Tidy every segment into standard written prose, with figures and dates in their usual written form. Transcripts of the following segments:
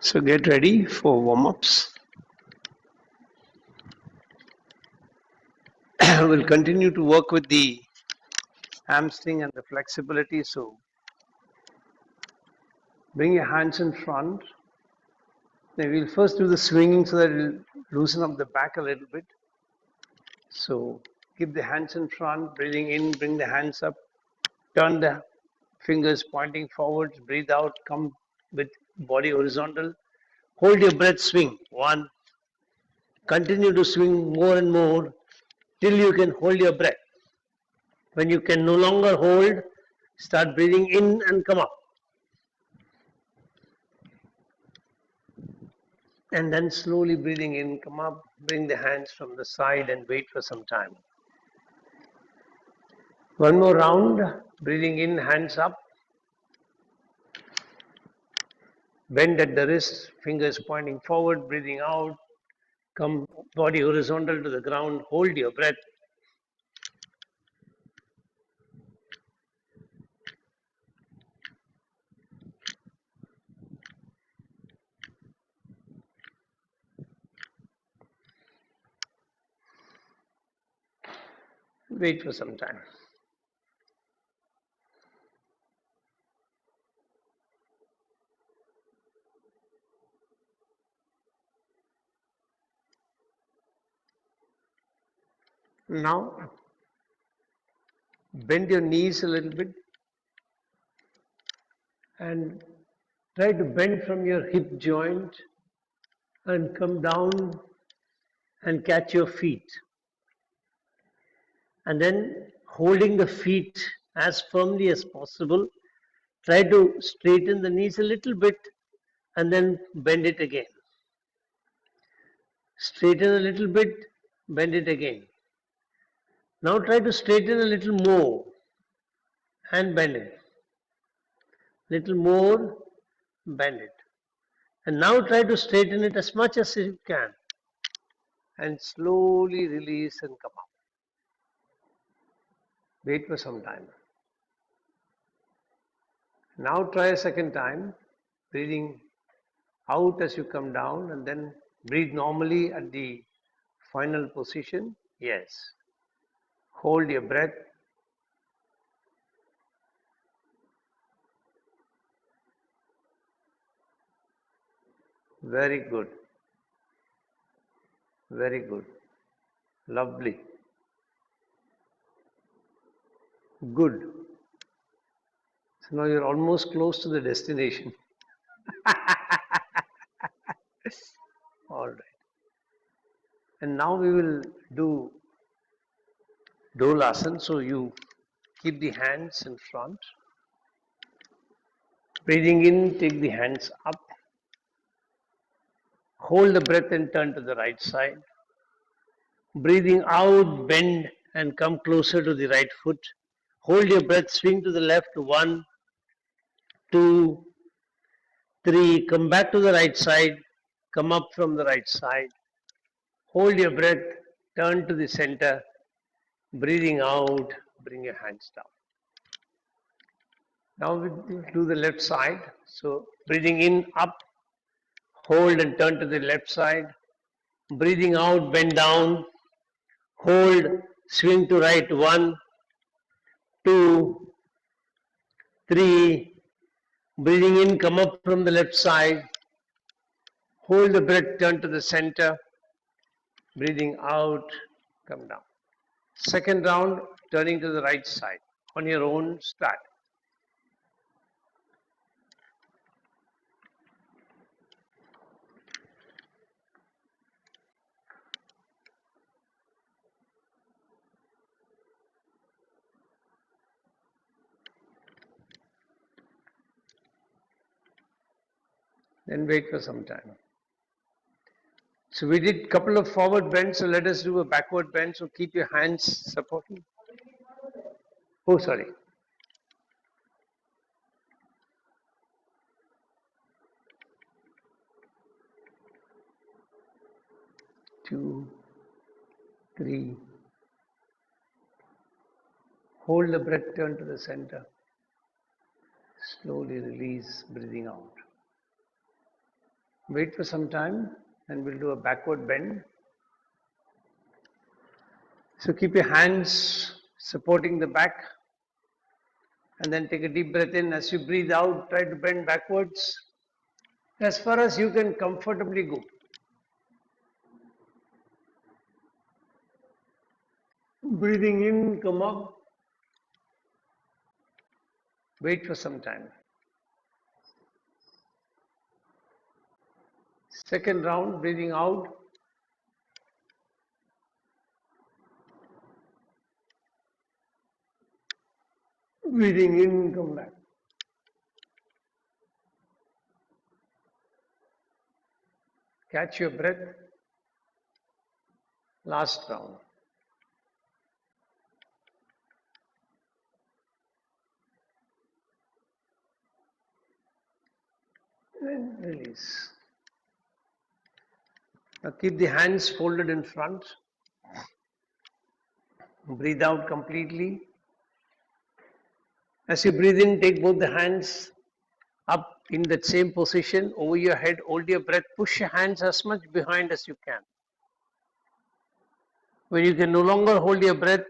So get ready for warm-ups. We'll continue to work with the hamstring and the flexibility. So bring your hands in front. Then we'll first do the swinging so that it'll loosen up the back a little bit. So keep the hands in front, breathing in, bring the hands up, turn the fingers pointing forwards, breathe out, come with body horizontal. Hold your breath, swing. 1. Continue to swing more and more till you can hold your breath. When you can no longer hold, start breathing in and come up. And then slowly breathing in, come up, bring the hands from the side and wait for some time. One more round, breathing in, hands up. Bend at the wrist, fingers pointing forward, breathing out. Come body horizontal to the ground, hold your breath. Wait for some time. Now, bend your knees a little bit and try to bend from your hip joint and come down and catch your feet. And then holding the feet as firmly as possible, try to straighten the knees a little bit and then bend it again. Straighten a little bit, bend it again. Now try to straighten a little more and bend it. Little more, bend it. And now try to straighten it as much as you can. And slowly release and come up. Wait for some time. Now try a second time, breathing out as you come down and then breathe normally at the final position. Yes. Hold your breath. Very good. Very good. Lovely. Good. So now you're almost close to the destination. All right. And now we will do Dolasana. So you keep the hands in front. Breathing in, take the hands up. Hold the breath and turn to the right side. Breathing out, bend and come closer to the right foot. Hold your breath, swing to the left. 1, 2, 3. Come back to the right side. Come up from the right side. Hold your breath, turn to the center. Breathing out, bring your hands down. Now we do the left side. So breathing in, up, hold and turn to the left side. Breathing out, bend down, hold, swing to right. 1, 2, 3. Breathing in, come up from the left side. Hold the breath, turn to the center. Breathing out, come down. Second round, turning to the right side. On your own, start. Then wait for some time. So we did a couple of forward bends, so let us do a backward bend. So keep your hands supporting. Oh, sorry. Two, 3. Hold the breath, turn to the center. Slowly release, breathing out. Wait for some time and we'll do a backward bend. So keep your hands supporting the back and then take a deep breath in. As you breathe out, try to bend backwards as far as you can comfortably go. Breathing in, come up. Wait for some time. Second round, breathing out. Breathing in, come back. Catch your breath. Last round. And release. Now keep the hands folded in front. Breathe out completely. As you breathe in, take both the hands up in that same position over your head. Hold your breath. Push your hands as much behind as you can. When you can no longer hold your breath,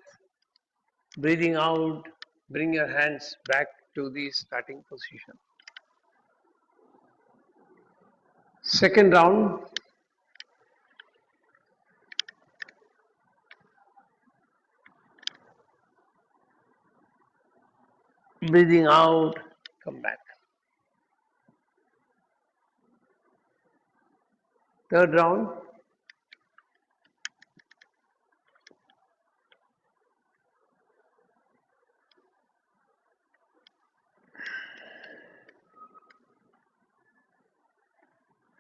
breathing out, bring your hands back to the starting position. Second round. Breathing out, come back. Third round.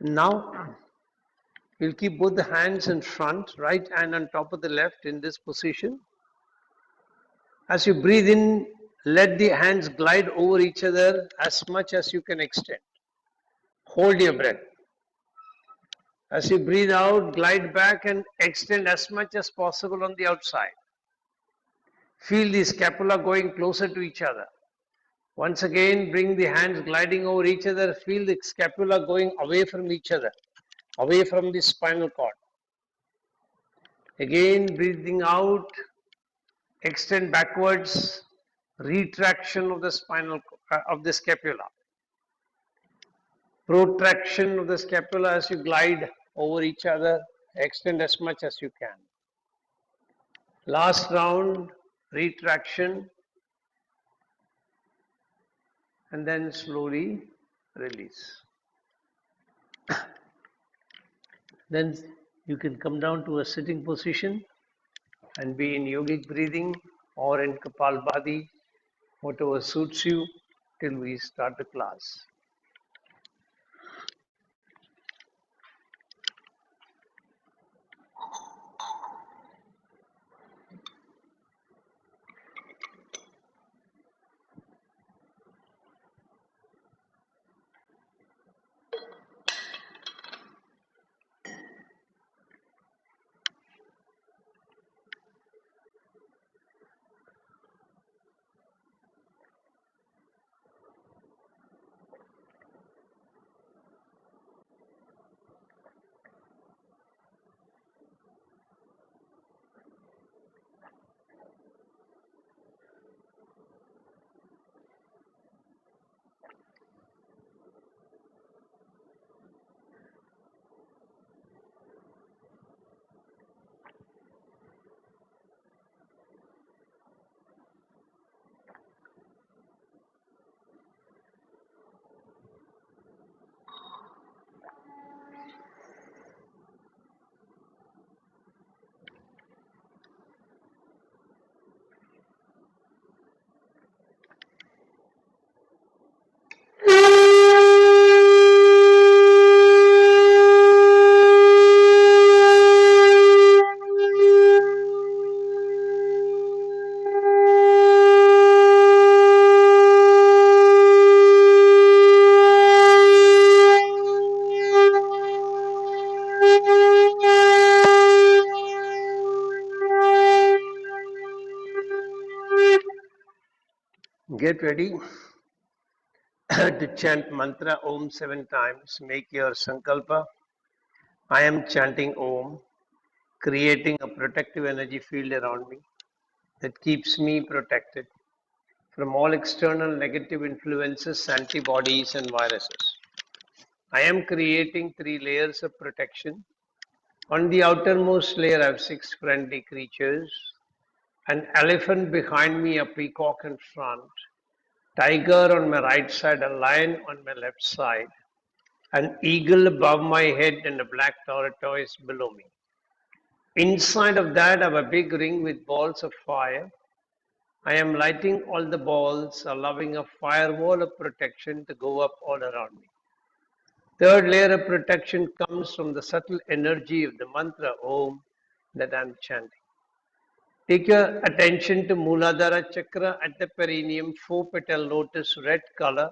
Now, we'll keep both the hands in front, right hand on top of the left in this position. As you breathe in, let the hands glide over each other as much as you can extend. Hold your breath. As you breathe out, glide back and extend as much as possible on the outside. Feel the scapula going closer to each other. Once again, bring the hands gliding over each other. Feel the scapula going away from each other, away from the spinal cord. Again, breathing out, extend backwards, retraction of the of the scapula. Protraction of the scapula as you glide over each other, extend as much as you can. Last round, retraction, and then slowly release. Then you can come down to a sitting position and be in yogic breathing or in Kapalbhati, whatever suits you, till we start the class. Get ready. to chant mantra Om 7 times. Make your sankalpa. I am chanting Om, creating a protective energy field around me that keeps me protected from all external negative influences, antibodies, and viruses. I am creating 3 layers of protection. On the outermost layer, I have 6 friendly creatures: an elephant behind me, a peacock in front, tiger on my right side, a lion on my left side, an eagle above my head, and a black tortoise below me. Inside of that, I have a big ring with balls of fire. I am lighting all the balls, allowing a firewall of protection to go up all around me. Third layer of protection comes from the subtle energy of the mantra Om that I am chanting. Take your attention to Muladhara Chakra at the perineum, 4 petal lotus, red color.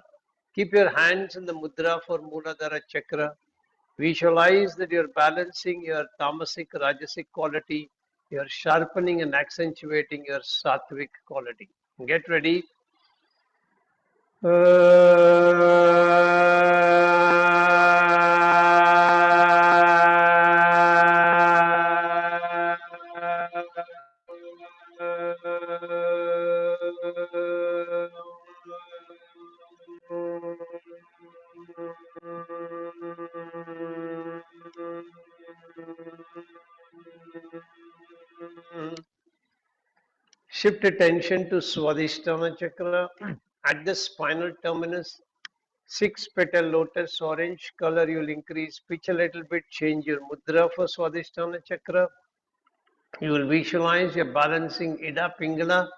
Keep your hands in the mudra for Muladhara Chakra. Visualize that you're balancing your tamasic, rajasic quality, you're sharpening and accentuating your sattvic quality. Get ready. Shift attention to Swadhisthana Chakra at the spinal terminus. 6 petal lotus, orange color. You'll increase pitch a little bit, change your mudra for Swadhisthana Chakra. You will visualize you're balancing Ida Pingala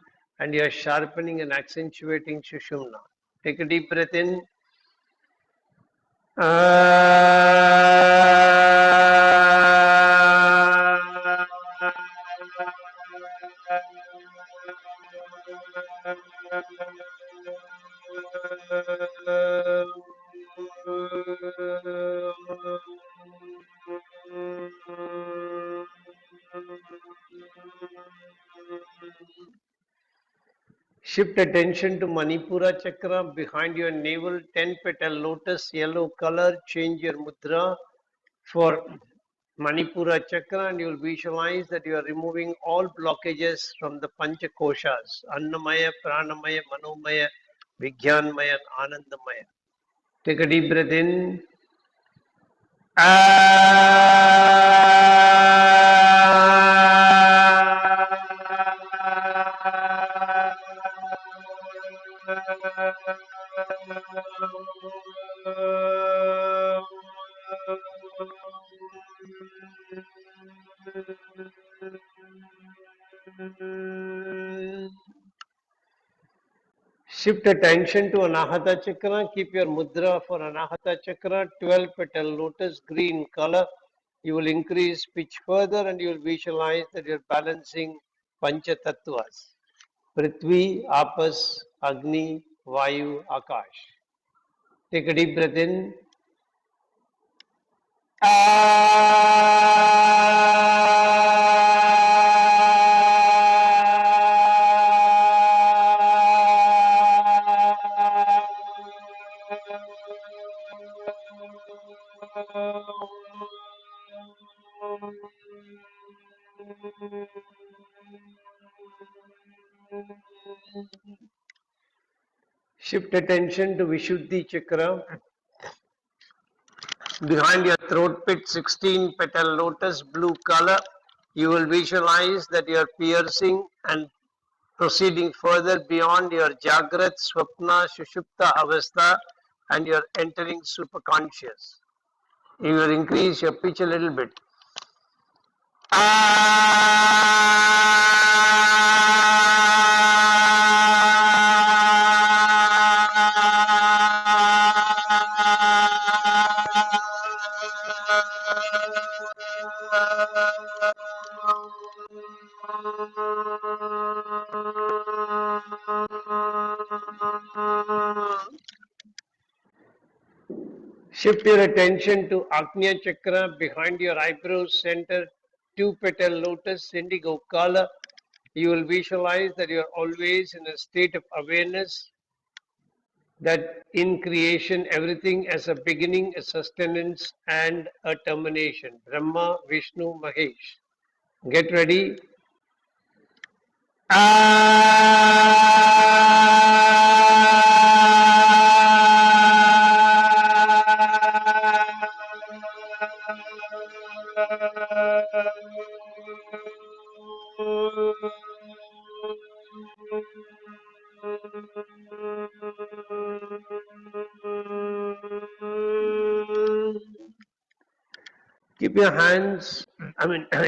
and you're sharpening and accentuating Shushumna. Take a deep breath in. Shift attention to Manipura Chakra behind your navel, 10 petal lotus, yellow color. Change your mudra for Manipura Chakra and you will visualize that you are removing all blockages from the Pancha Koshas, Annamaya, Pranamaya, Manomaya, Vijnanmaya, and Anandamaya. Take a deep breath in. Shift attention to Anahata Chakra. Keep your mudra for Anahata Chakra, 12 petal lotus, green color. You will increase pitch further and you will visualize that you are balancing Pancha Tattvas: Prithvi, Apas, Agni, Vayu, Akash. Take a deep breath in. Shift attention to Vishuddhi Chakra. Behind your throat pit, 16 petal lotus, blue color. You will visualize that you are piercing and proceeding further beyond your Jagrat, Swapna, Shushupta Avastha and you are entering superconscious. You will increase your pitch a little bit. Shift your attention to Agnya Chakra behind your eyebrows center, 2 petal lotus, indigo color. You will visualize that you are always in a state of awareness, that in creation everything has a beginning, a sustenance, and a termination. Brahma, Vishnu, Mahesh. Get ready. Keep your hands,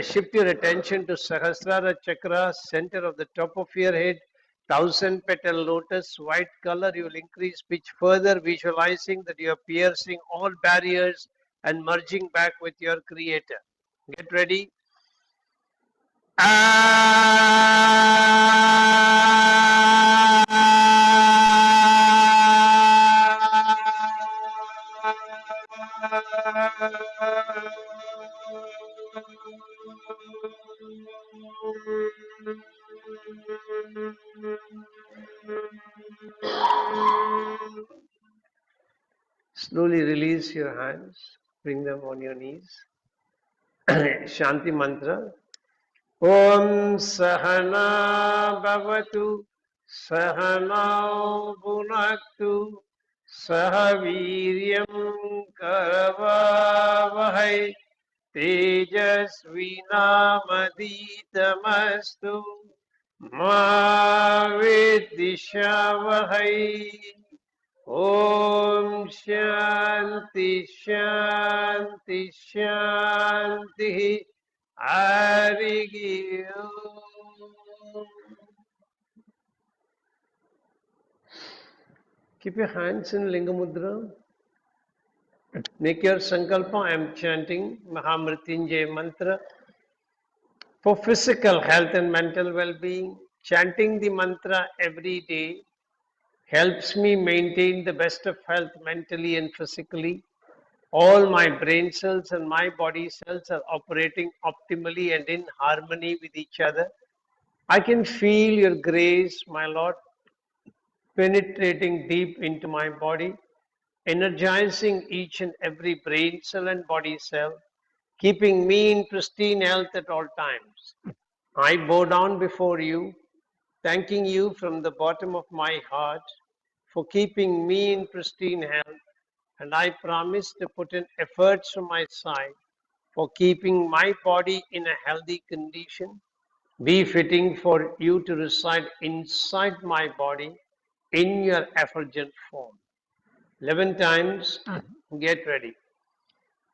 shift your attention to Sahasrara Chakra, center of the top of your head, 1000 petal lotus, white color. You will increase pitch further, visualizing that you are piercing all barriers and merging back with your Creator. Get ready. Slowly release your hands, bring them on your knees. Shanti mantra. Om Sahana Bhavatu Sahanau Bhunaktu Sahaviryam Karavavahai Tejasvinamadiitamastu Ma Vidishavahai. Om Shanti Shanti Shanti. Hari Om. Keep your hands in Linga Mudra. Make your sankalpa. I am chanting Mahamrityunjay mantra for physical health and mental well-being. Chanting the mantra every day helps me maintain the best of health mentally and physically. All my brain cells and my body cells are operating optimally and in harmony with each other. I can feel your grace, my Lord, penetrating deep into my body, energizing each and every brain cell and body cell, keeping me in pristine health at all times. I bow down before you, thanking you from the bottom of my heart for keeping me in pristine health, and I promise to put in efforts from my side for keeping my body in a healthy condition, befitting for you to reside inside my body in your effulgent form. 11 times. Get ready.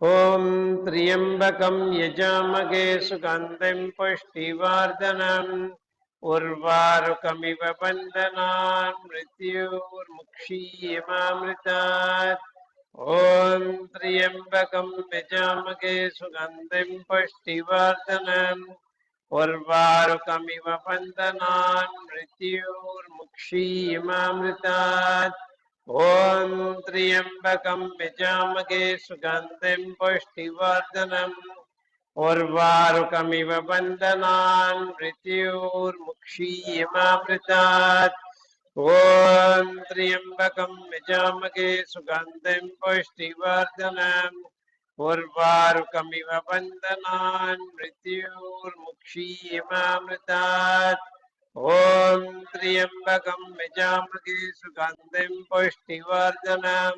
Om Triambakam Yajamage Sugandhim Pushtivardhanam Urvarukamiva Bandhanan Mrityurmukshiyamamritat. Om Triambakam Yajamage Sugandhim Pushtivardhanam Urvarukamiva Bandhanan Mrityurmukshiyamamritat. Om Triambakam Yajamage Sugandhim Pushtivardhanam Urvarukamiva Bandhanan Mrityurmukshiyamamritat. Om Triambakam Yajamage Sugandhim Pushtivardhanam Urvarukamiva Bandhanan Mrityurmukshiyamamritat. Om Triambakam Yajamage Sugandhim Pushtivardhanam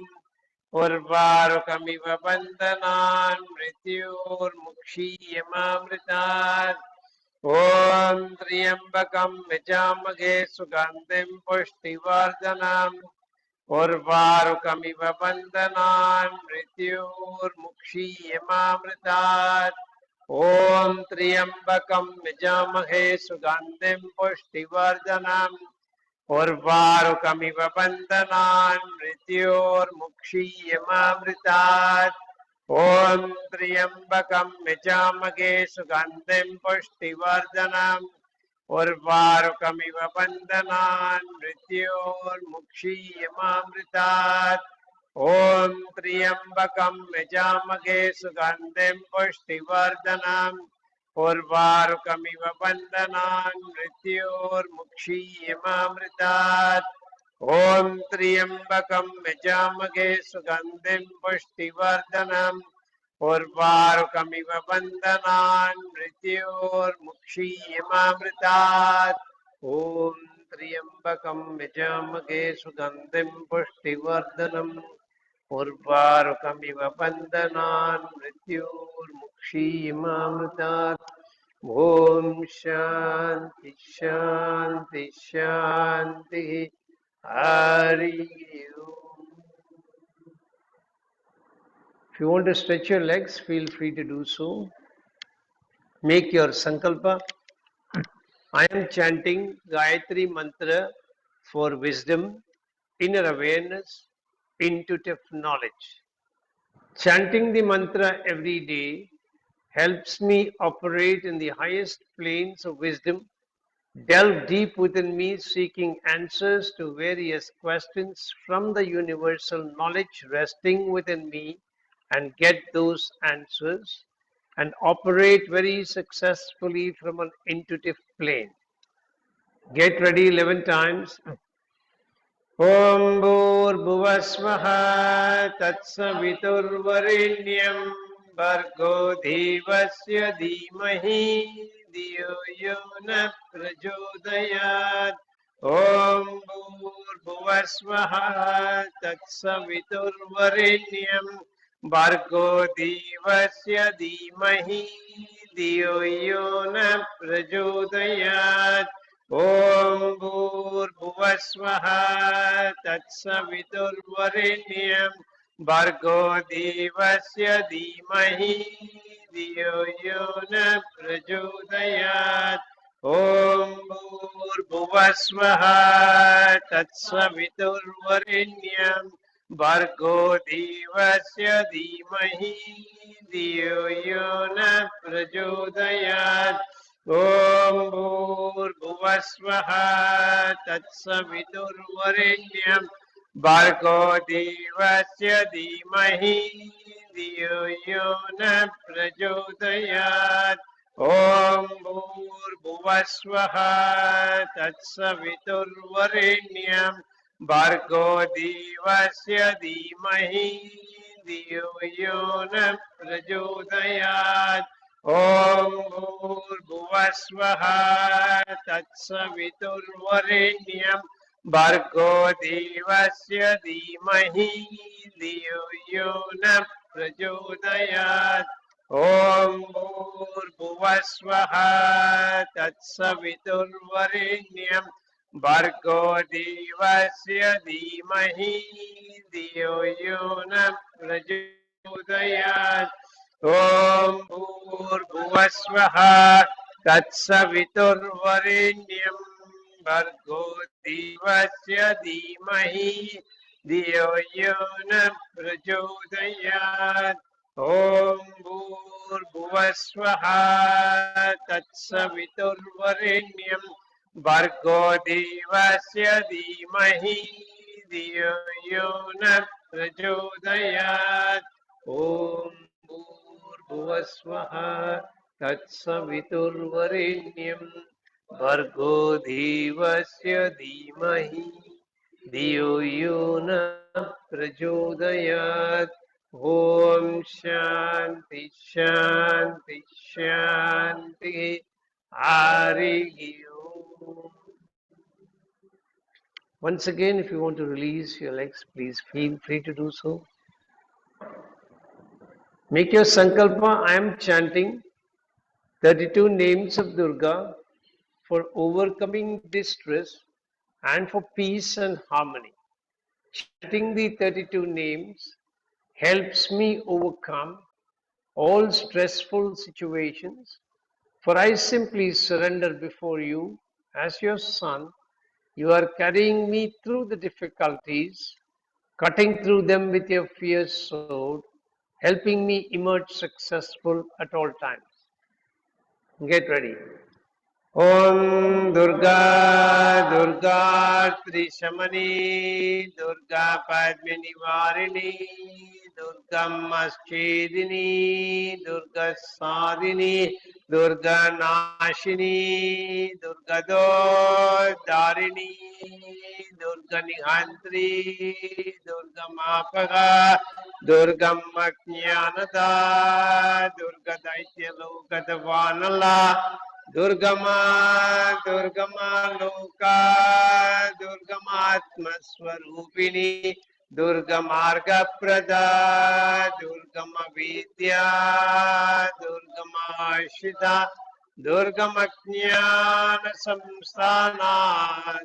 Urvarukamiva Bandhanan Mrityurmukshiyamamritat. Om Triambakam Yajamage Sugandhim Pushtivardhanam Urvarukamiva Bandhanan Mrityurmukshiyamamritat. Om Triambakam Yajamage Sugandhim Pushtivardhanam Urvarukamiva Bandhanan Mrityurmukshiyamamritat. Om Triambakam Yajamage Sugandhim Pushtivardhanam Urvarukamiva Bandhanan Mrityurmukshiyamamritat. Om Triambakam Yajamage Sugandhim Pushtivardhanam Urvarukamiva Bandhanan Mrityurmukshiyamamritat. ॐ त्र्यम्बकं यजामहे सुगन्धिं पुष्टिवर्धनम् उर्वारुकमिव बन्धनान् मृत्योर्मुक्षीयमामृतात् ॐ त्र्यम्बकं यजामहे सुगन्धिं पुष्टिवर्धनम् उर्वारुकमिव बन्धनान् मृत्योर्मुक्षीयमामृतात् ॐ शान्ति शान्ति शान्तिः Hari Om. If you want to stretch your legs, feel free to do so. Make your sankalpa. I am chanting Gayatri Mantra for wisdom, inner awareness, intuitive knowledge. Chanting the mantra every day helps me operate in the highest planes of wisdom, delve deep within me, seeking answers to various questions from the universal knowledge resting within me, and get those answers and operate very successfully from an intuitive plane. Get ready 11 times. ॐ भूर्भुवस्वः तत्सवितुर्वरेण्यं भर्गो देवस्य धीमहि धियो यो न प्रचोदयात् ॐ भूर्भुवस्वः तत्सवितुर्वरेण्यं भर्गो देवस्य धीमहि धियो यो न प्रचोदयात् ॐ भूर्भुवस्वः तत्सवितुर्वरेण्यं भर्गो देवस्य धीमहि धियो यो न प्रचोदयात् ॐ भूर्भुवस्वः तत्सवितुर्वरेण्यं भर्गो देवस्य धीमहि धियो यो न प्रचोदयात् ॐ भूर्भुवस्वः तत्सवितुर्वरेण्यं भर्गो देवस्य धीमहि धियो यो न प्रचोदयात् ॐ भूर्भुवस्वः तत्सवितुर्वरेण्यं भर्गो देवस्य धीमहि धियो यो न प्रचोदयात् ॐ भूर्भुवस्वः तत्सवितुर्वरेण्यं भर्गो देवस्य धीमहि धियो यो न प्रचोदयात् ॐ भूर्भुवस्वः तत्सवितुर्वरेण्यं भर्गो देवस्य धीमहि धियो यो न प्रचोदयात् ॐ भूर्भुवस्वः तत्सवितुर्वरेण्यं भर्गो देवस्य धीमहि धियो यो न प्रचोदयात् ॐ भूर्भुवस्वः तत्सवितुर्वरेण्यं भर्गो देवस्य धीमहि धियो यो न प्रचोदयात् ॐ भूर्भुवस्वः तत्सवितुर्वरेण्यं भर्गो देवस्य धीमहि धियो यो न प्रचोदयात् ॐ शान्ति शान्ति शान्तिः Hari Om. Once again, if you want to release your legs, please feel free to do so. Make your sankalpa. I am chanting 32 names of Durga for overcoming distress and for peace and harmony. Chanting the 32 names helps me overcome all stressful situations, for I simply surrender before you as your son. You are carrying me through the difficulties, cutting through them with your fierce sword, helping me emerge successful at all times. Get ready. Om Durga Durga Trishamani Durga Padmini Varini Durga Maschedini Durga Sadini Durga Nashini, Durgado Darini, Durga Nihantri, Durga Mapaga, Durga Maknyanada, Durga Daitya Lokadavanala, Durgama, Durgama Loka, Durgamatma Swarupini, Durga Marga Prada, Durgama Vidya, Durgama Shida, Durgama Jnana Samstana,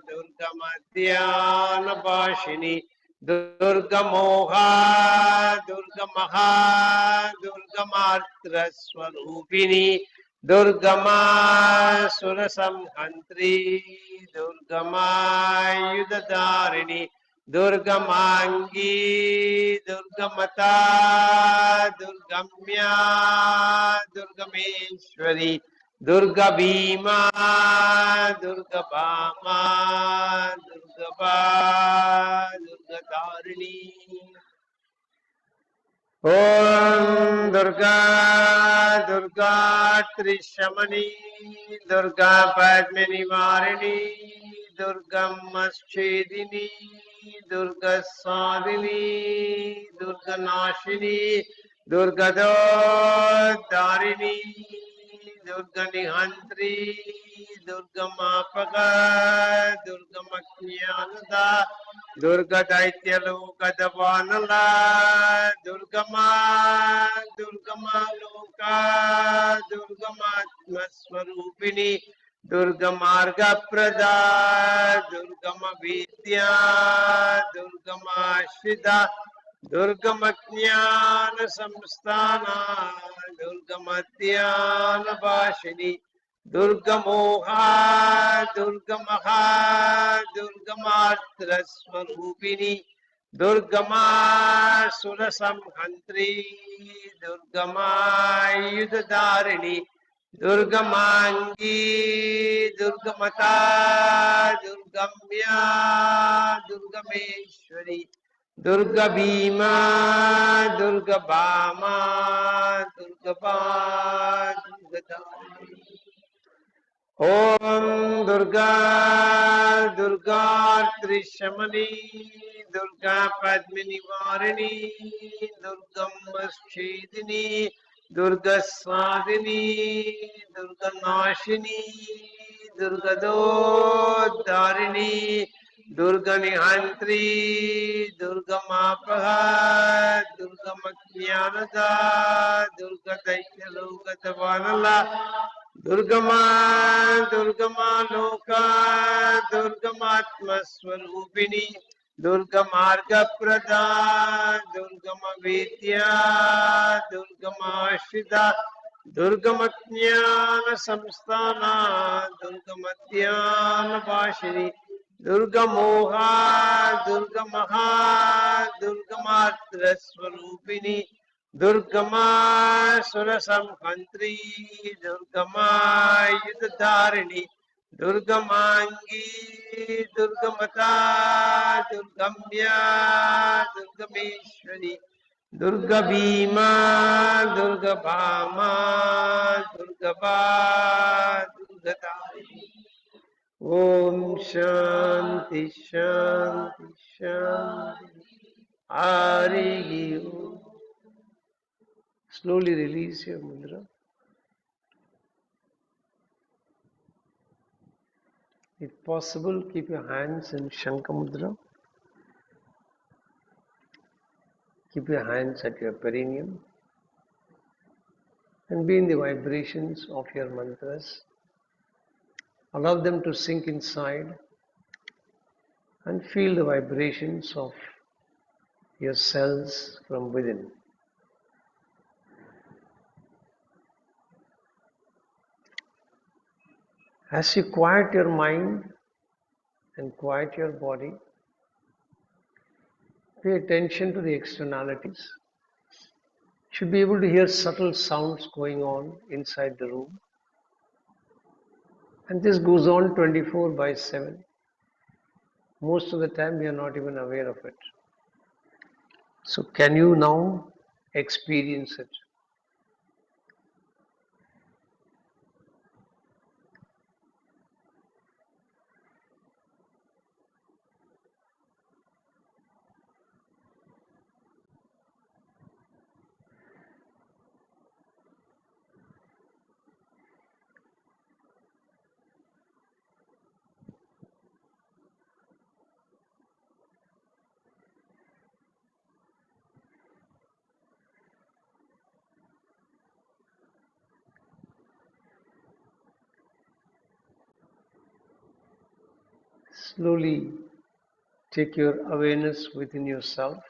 Durgama Dhyana Bashini, Durga Moha, Durga Maha, Durga Matra Swarupini, Durgama Surasamhantri, Durgama Yudhadarini, Durgamangi, Durgamata, Durgamya, Durgameshwari, Durga Bhima, Durga Bama, Durga Ba, Durga Tarini. Om Durga, Durga Trishamani, Durga Padmini Varini, Durga Maschedini, Durga Sadini, Durga Nashini, Durga Darini, Durga Nihantri, Durga Mapaga, Durga Maknyanada, Durga Daitya Lokadavanala, Durgama, Durgama Loka, Durgamatma Swarupini, Durga Marga Prada, Durgama Vidya, Durgama Shida, Durgama Jnana Samstana, Durgama Dhyana Bashini, Durga Moha, Durga Maha, Durga Matra Swarupini, Durgama Surasamhantri, Durgama Yudhadarini, Durgamangi, Durgamata, Durgamya, Durgameshwari, Durga Bhima, Durga Bama, Durga Ba, Durga Dari. Om Durga, Durga Trishamani, Durga Padmini Varini, Durga Maschedini, Durga Sadini, Durga Nashini, Durga Darini, Durga Nihantri, Durga Mapaha, Durga Maknyanada, Durga Daitya Lokadavanala, Durgama, Durgama Loka, Durgamatma Swarupini, Durga Marga Prada, Durgama Vidya, Durgama Shida, Durgama Jnana Samstana, Durgama Dhyana Bashini, Durga Moha, Durga Maha, Durga Matra Swarupini, Durgama Surasamhantri, Durgama Yudhadarini, Durgamangi, Durgamata, Durgamya, Durgameshwari, Durga Bhima, Durga Bhama, Durga Ba, Durga Dari. Om Shanti Shanti Shanti. Hari Om. Slowly release your mudra. If possible, keep your hands in Shankha Mudra. Keep your hands at your perineum and be in the vibrations of your mantras. Allow them to sink inside and feel the vibrations of your cells from within. As you quiet your mind and quiet your body, pay attention to the externalities. You should be able to hear subtle sounds going on inside the room. And this goes on 24/7. Most of the time we are not even aware of it. So can you now experience it? Slowly take your awareness within yourself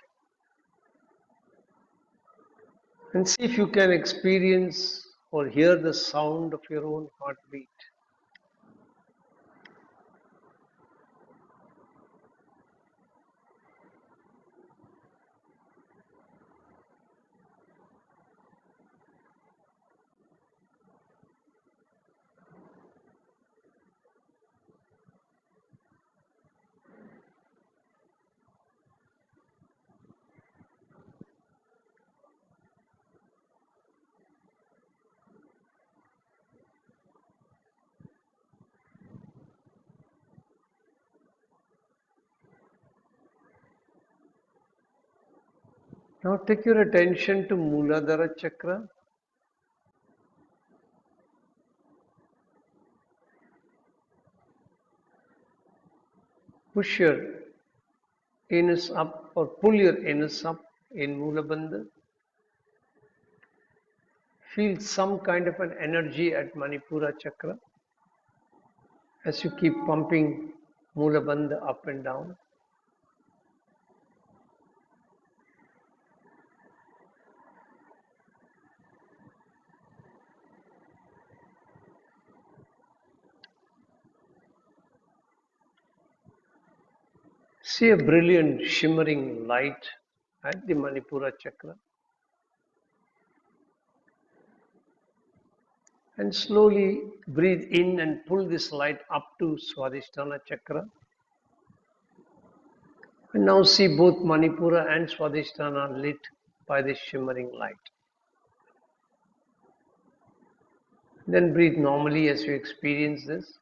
and see if you can experience or hear the sound of your own heartbeat. Now take your attention to Muladhara Chakra. Push your anus up or pull your anus up in Mulabandha. Feel some kind of an energy at Manipura Chakra as you keep pumping Mulabandha up and down. See a brilliant shimmering light at the Manipura Chakra. And slowly breathe in and pull this light up to Swadhisthana Chakra. And now see both Manipura and Swadhisthana lit by this shimmering light. Then breathe normally as you experience this.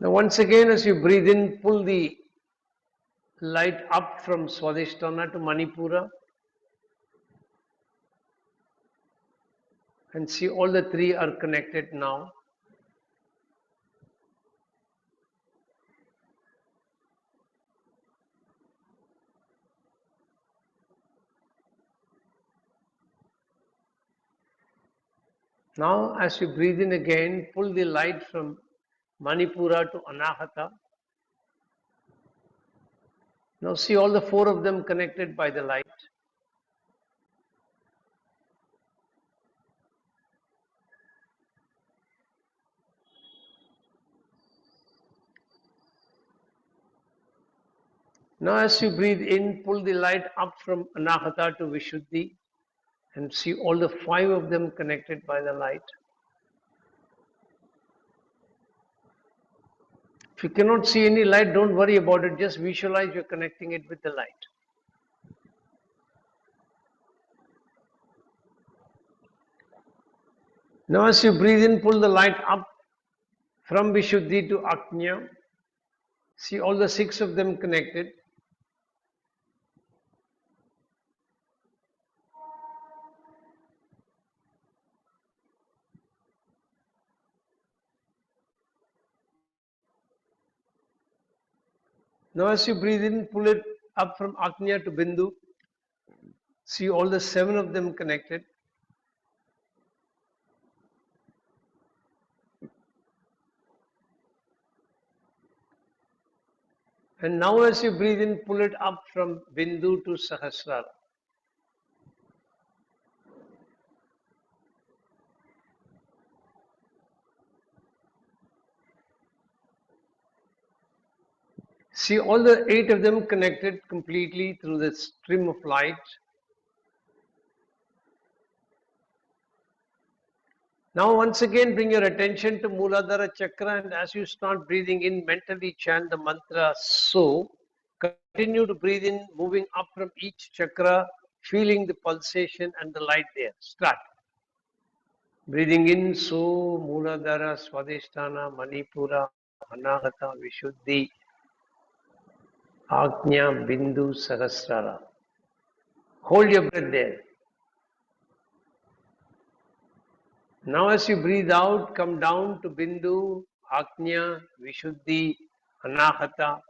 Now once again as you breathe in, pull the light up from Swadhisthana to Manipura. And see all the three are connected now. Now as you breathe in again, pull the light from Manipura to Anahata. Now see all the four of them connected by the light. Now as you breathe in, pull the light up from Anahata to Vishuddhi and see all the five of them connected by the light. If you cannot see any light, don't worry about it. Just visualize you're connecting it with the light. Now as you breathe in, pull the light up from Vishuddhi to Ajna. See all the six of them connected. Now as you breathe in, pull it up from Ajna to Bindu. See all the seven of them connected. And now as you breathe in, pull it up from Bindu to Sahasrara. See all the eight of them connected completely through the stream of light. Now once again bring your attention to Muladhara Chakra, and as you start breathing in, mentally chant the mantra So. Continue to breathe in, moving up from each chakra, feeling the pulsation and the light there. Start. Breathing in So, Muladhara, Swadhisthana, Manipura, Anahata, Vishuddhi, Ajna, Bindu, Sahasrara. Hold your breath there. Now as you breathe out, come down to Bindu, Ajna, Vishuddhi, Anahata,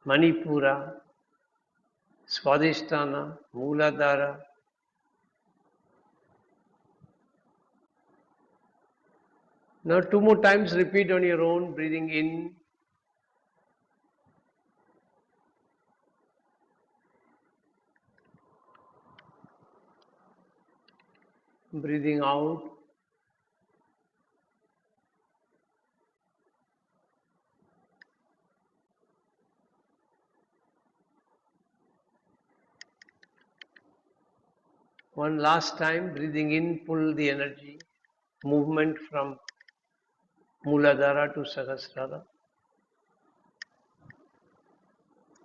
Manipura, Swadhisthana, Muladhara, Now 2 more times repeat on your own, breathing in, breathing out. One last time, breathing in, pull the energy, movement from Muladhara to Sahasrara.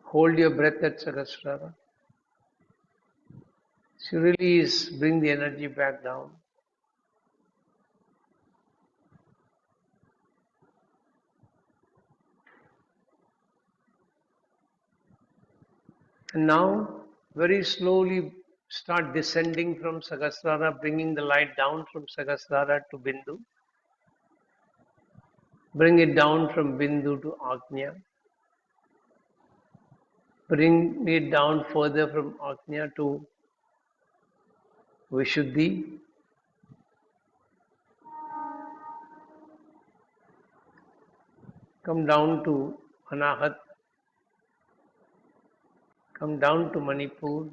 Hold your breath at Sahasrara. So release, bring the energy back down. And now, very slowly start descending from Sahasrara, bringing the light down from Sahasrara to Bindu. Bring it down from Bindu to Agnya. Bring it down further from Agnya to Vishuddhi. Come down to Anahat. Come down to Manipur.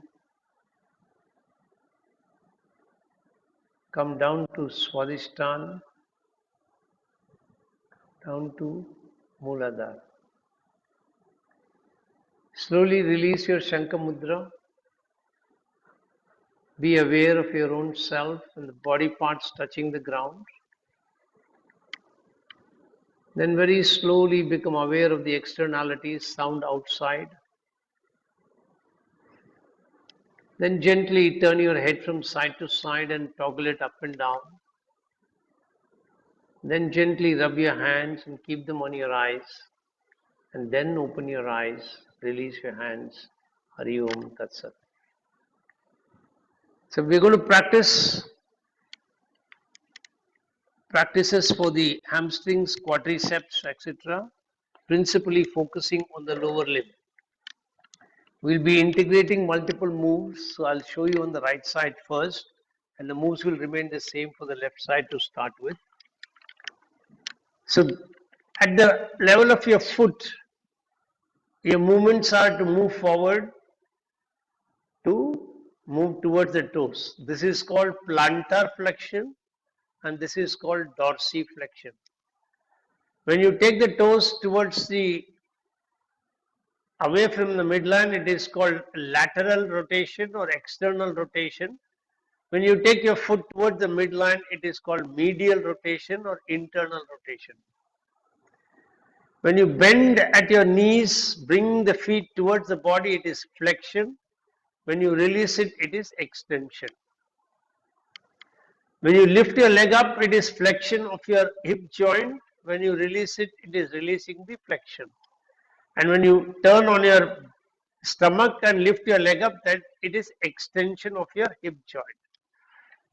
Come down to Swadhisthana. Down to Mooladhara. Slowly release your Shankha Mudra. Be aware of your own self and the body parts touching the ground. Then very slowly become aware of the externalities, sound outside. Then gently turn your head from side to side and toggle it up and down. Then gently rub your hands and keep them on your eyes. And then open your eyes, release your hands. Hari Om Tat Sat. So we're going to practice practices for the hamstrings, quadriceps, etc. Principally focusing on the lower limb. We'll be integrating multiple moves, so I'll show you on the right side first, and the moves will remain the same for the left side to start with. So at the level of your foot, your movements are to move forward, to move towards the toes. This is called plantar flexion and this is called dorsiflexion. When you take the toes towards the away from the midline, it is called lateral rotation or external rotation. When you take your foot towards the midline, it is called medial rotation or internal rotation. When you bend at your knees, bring the feet towards the body, it is flexion. When you release it, it is extension. When you lift your leg up, it is flexion of your hip joint. When you release it, it is releasing the flexion. And when you turn on your stomach and lift your leg up, that it is extension of your hip joint.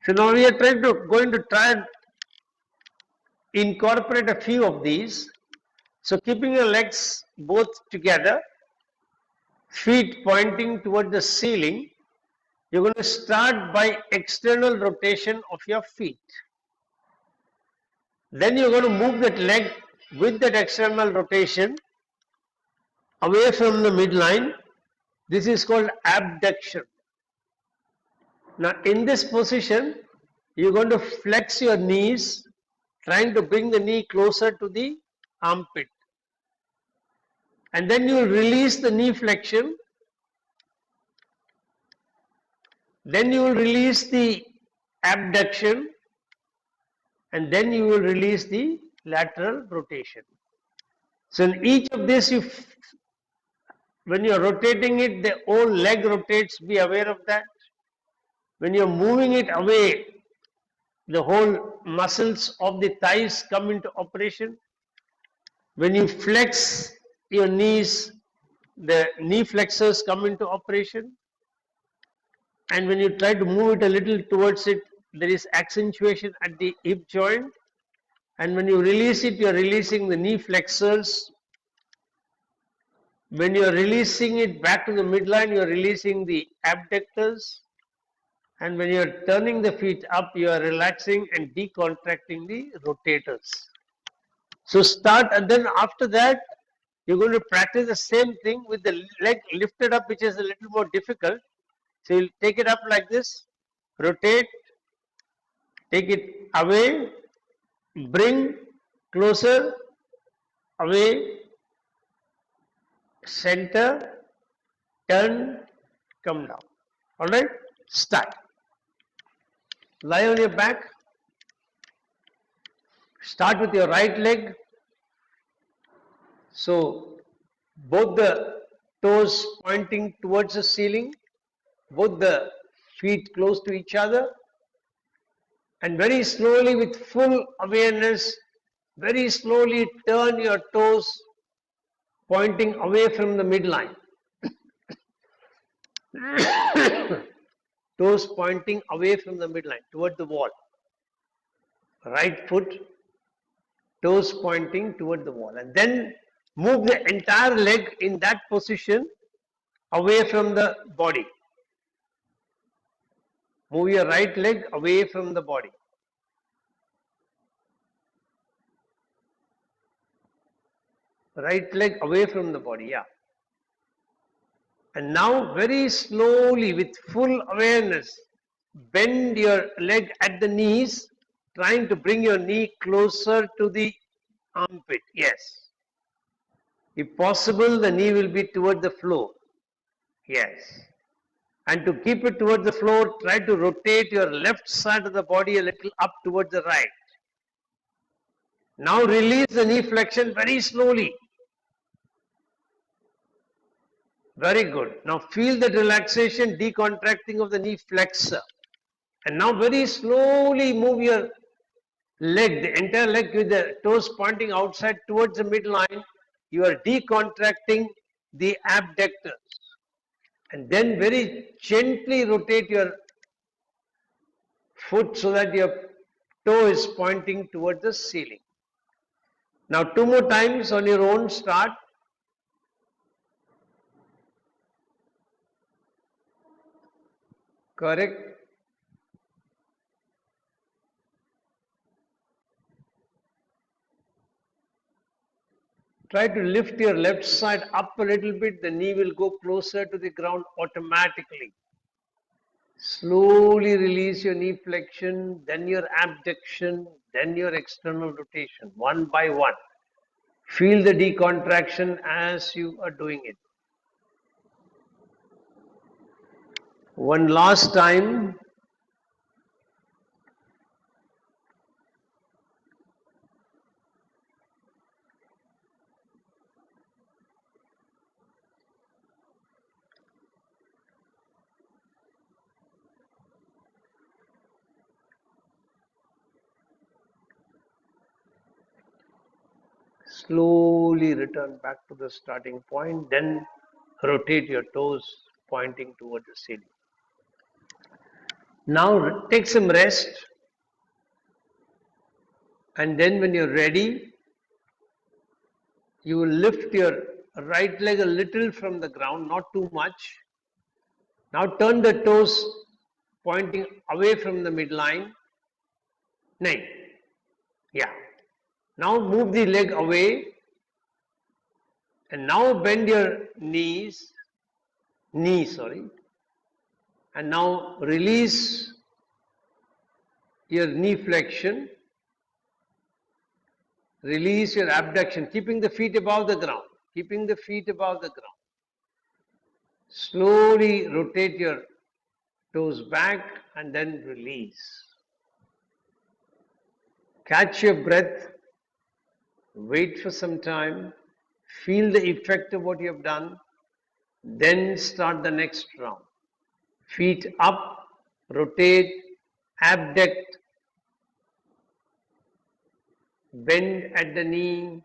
So now we are going to try and incorporate a few of these. So keeping your legs both together, feet pointing toward the ceiling, you're going to start by external rotation of your feet. Then you're going to move that leg with that external rotation away from the midline. This is called abduction. Now in this position, you're going to flex your knees, trying to bring the knee closer to the armpit. And then you will release the knee flexion. Then you will release the abduction. And then you will release the lateral rotation. So in each of this, when you are rotating it, the whole leg rotates, be aware of that. When you are moving it away, the whole muscles of the thighs come into operation. When you flex your knees, the knee flexors come into operation. And when you try to move it a little towards it, there is accentuation at the hip joint. And when you release it, you are releasing the knee flexors. When you are releasing it back to the midline, you are releasing the abductors. And when you are turning the feet up, you are relaxing and decontracting the rotators. So start, and then after that, you're going to practice the same thing with the leg lifted up, which is a little more difficult. So you'll take it up like this, rotate, take it away, bring closer, away, center, turn, come down. All right, start. Lie on your back. Start with your right leg. So both the toes pointing towards the ceiling, both the feet close to each other, and very slowly with full awareness, very slowly turn your toes pointing away from the midline. Toes pointing away from the midline toward the wall. Right foot, toes pointing toward the wall, and then move the entire leg in that position away from the body. Move your right leg away from the body. Right leg away from the body, yeah. And now very slowly with full awareness, bend your leg at the knees, trying to bring your knee closer to the armpit. Yes. If possible, the knee will be toward the floor. Yes. And to keep it toward the floor, try to rotate your left side of the body a little up towards the right. Now release the knee flexion very slowly. Very good. Now feel that relaxation, decontracting of the knee flexor. And now very slowly move your leg, the entire leg with the toes pointing outside towards the midline. You are decontracting the abductors. And then very gently rotate your foot so that your toe is pointing towards the ceiling. Now 2 more times on your own, start. Correct. Try to lift your left side up a little bit, the knee will go closer to the ground automatically. Slowly release your knee flexion, then your abduction, then your external rotation, one by one. Feel the decontraction as you are doing it. One last time. Slowly return back to the starting point, then rotate your toes pointing toward the ceiling. Now take some rest, and then when you're ready, you will lift your right leg a little from the ground, not too much. Now turn the toes pointing away from the midline. Nine. Yeah. Now move the leg away, and now bend your knee, and now release your knee flexion, release your abduction, keeping the feet above the ground, Slowly rotate your toes back and then release. Catch your breath, wait for some time, feel the effect of what you have done, then start the next round. Feet up, rotate, abduct, bend at the knee,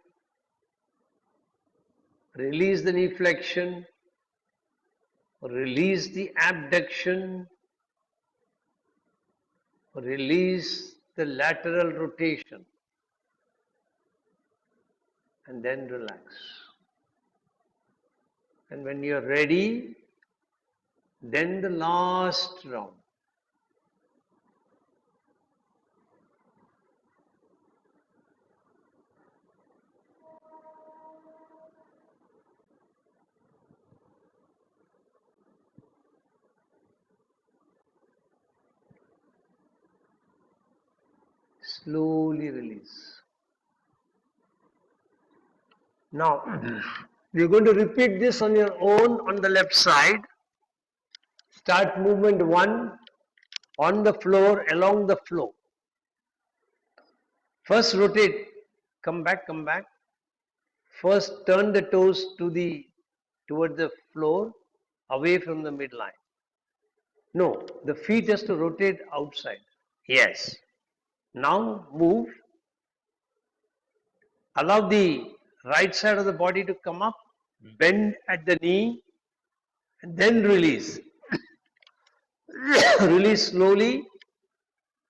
release the knee flexion, release the abduction, release the lateral rotation, and then relax. And when you're ready, then the last round. Slowly release. Now, we're going to repeat this on your own on the left side. Start movement 1 on the floor, along the floor. First rotate, come back, come back. First turn the toes toward the floor, away from the midline. No, the feet has to rotate outside. Yes. Now move. Allow the right side of the body to come up, bend at the knee, and then release. Release slowly,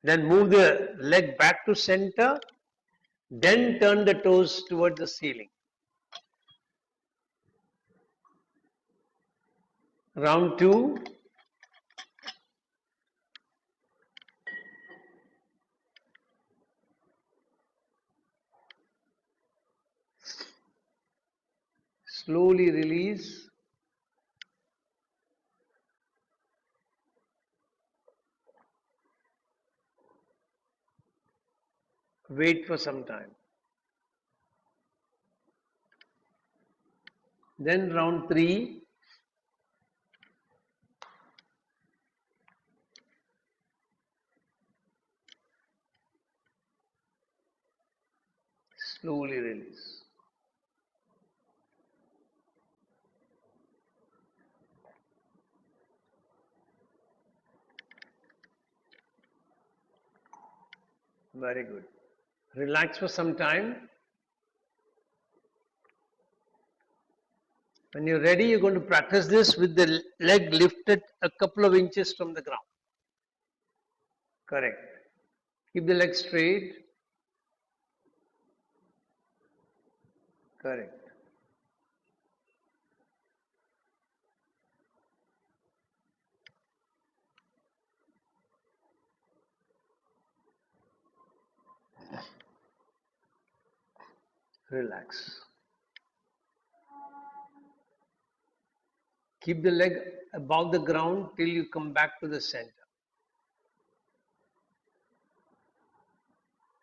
then move the leg back to center, then turn the toes towards the ceiling. Round 2. Slowly release. Wait for some time. Then round 3. Slowly release. Very good. Relax for some time. When you're ready, you're going to practice this with the leg lifted a couple of inches from the ground. Correct. Keep the leg straight. Correct. Relax. Keep the leg above the ground till you come back to the center.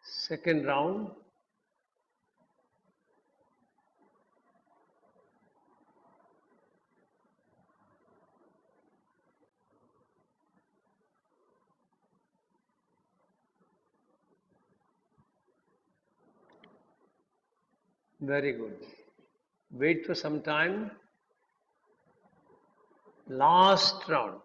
Second round. Very good. Wait for some time. Last round.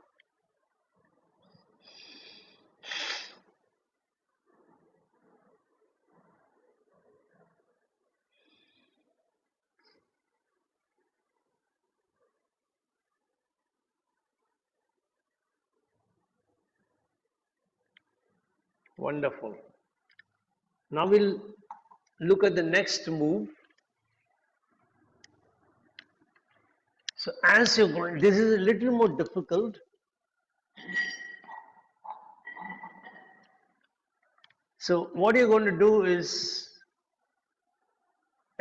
Wonderful. Now we'll look at the next move. So as you're going, this is a little more difficult. So what you're going to do is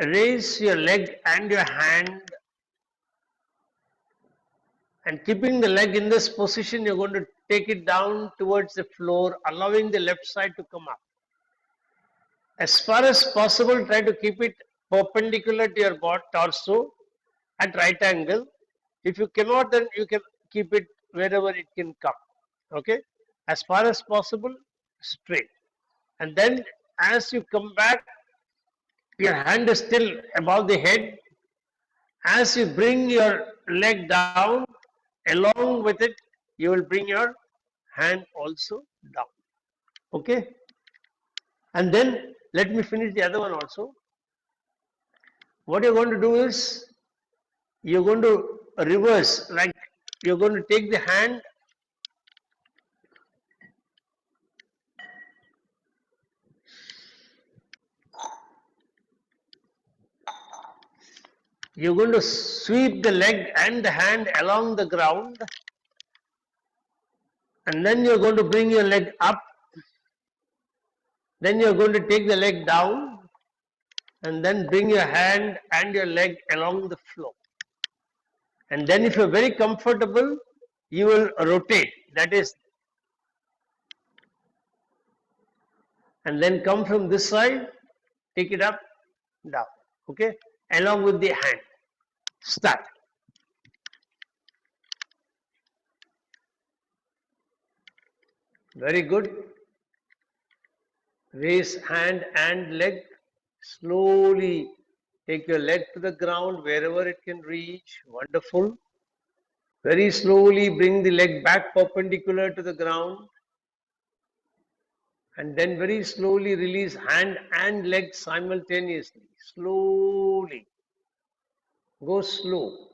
raise your leg and your hand, and keeping the leg in this position, you're going to take it down towards the floor, allowing the left side to come up. As far as possible, try to keep it perpendicular to your torso at right angle. If you cannot, then you can keep it wherever it can come. Okay? As far as possible, straight. And then as you come back, your hand is still above the head. As you bring your leg down, along with it, you will bring your hand also down. Okay? And then let me finish the other one also. What you're going to do is, you're going to reverse, like you're going to take the hand you're going to sweep the leg and the hand along the ground, and then you're going to bring your leg up, then you're going to take the leg down, and then bring your hand and your leg along the floor. And then if you're very comfortable, you will rotate. That is, and then come from this side, take it up, down. Okay, along with the hand. Start. Very good. Raise hand and leg. Slowly take your leg to the ground wherever it can reach. Wonderful. Very slowly bring the leg back perpendicular to the ground. And then very slowly release hand and leg simultaneously. Slowly. Go slow.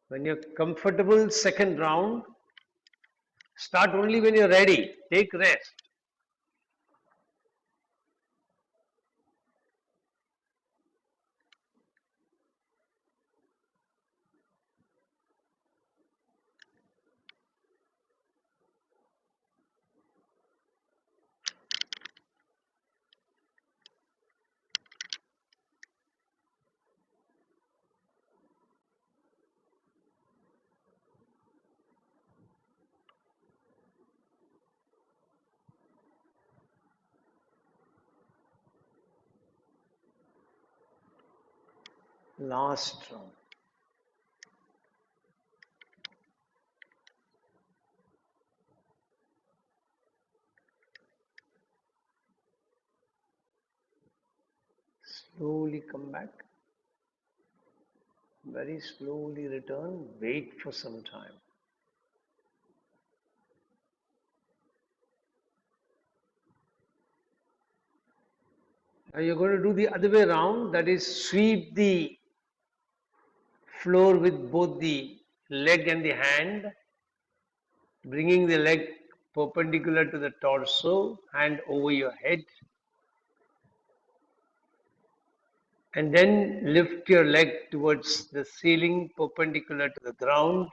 When you're comfortable, second round, start only when you're ready. Take rest. Last round. Slowly come back. Very slowly return. Wait for some time. Now you're going to do the other way around. That is, sweep the floor with both the leg and the hand, bringing the leg perpendicular to the torso, hand over your head. And then lift your leg towards the ceiling, perpendicular to the ground.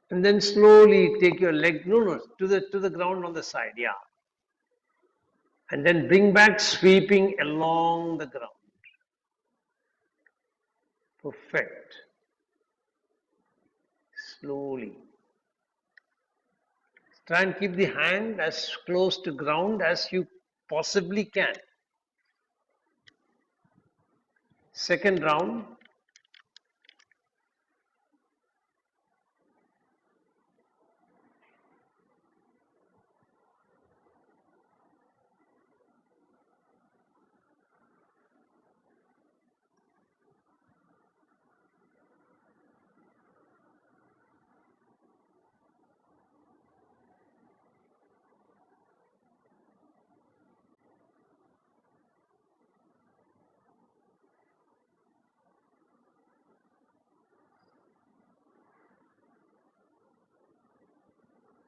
And then slowly take your leg, to the ground on the side, yeah. And then bring back, sweeping along the ground. Perfect. Slowly. Try and keep the hand as close to ground as you possibly can. Second round.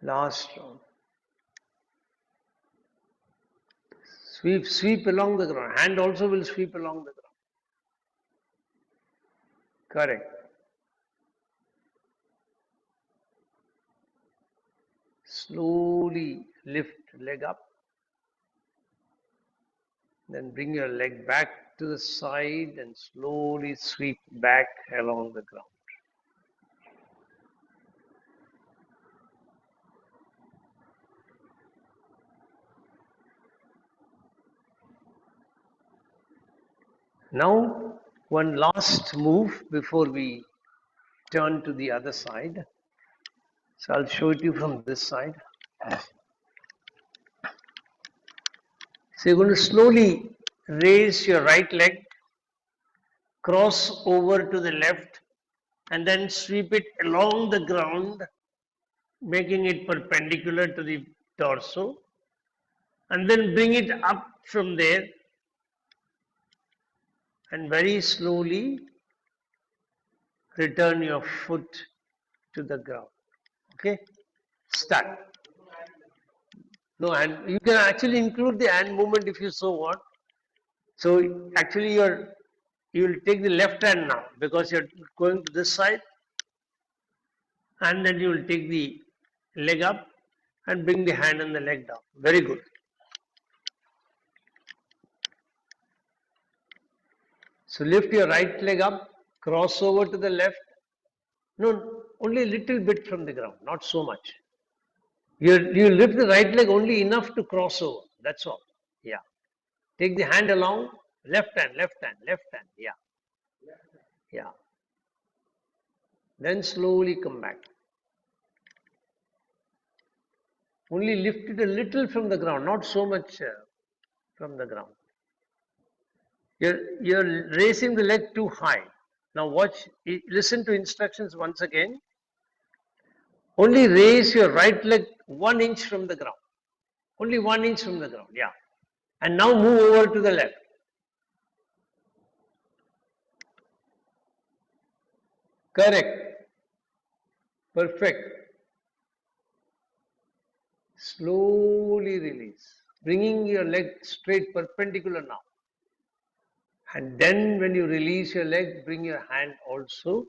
Last round. Sweep along the ground. Hand also will sweep along the ground. Correct. Slowly lift leg up. Then bring your leg back to the side and slowly sweep back along the ground. Now, one last move before we turn to the other side. So I'll show it to you from this side. So you're going to slowly raise your right leg, cross over to the left, and then sweep it along the ground, making it perpendicular to the torso, and then bring it up from there, and very slowly return your foot to the ground. Okay? Start. No, and you can actually include the hand movement if you so want. So actually you will take the left hand now because you're going to this side, and then you will take the leg up and bring the hand and the leg down. Very good. So lift your right leg up, cross over to the left. No, only a little bit from the ground, not so much. You lift the right leg only enough to cross over. That's all. Yeah. Take the hand along, left hand, left hand, left hand. Yeah. Yeah. Then slowly come back. Only lift it a little from the ground, not so much from the ground. You're raising the leg too high. Now watch, listen to instructions once again. Only raise your right leg 1 inch from the ground. Only 1 inch from the ground, yeah. And now move over to the left. Correct. Perfect. Slowly release. Bringing your leg straight perpendicular now. And then when you release your leg, bring your hand also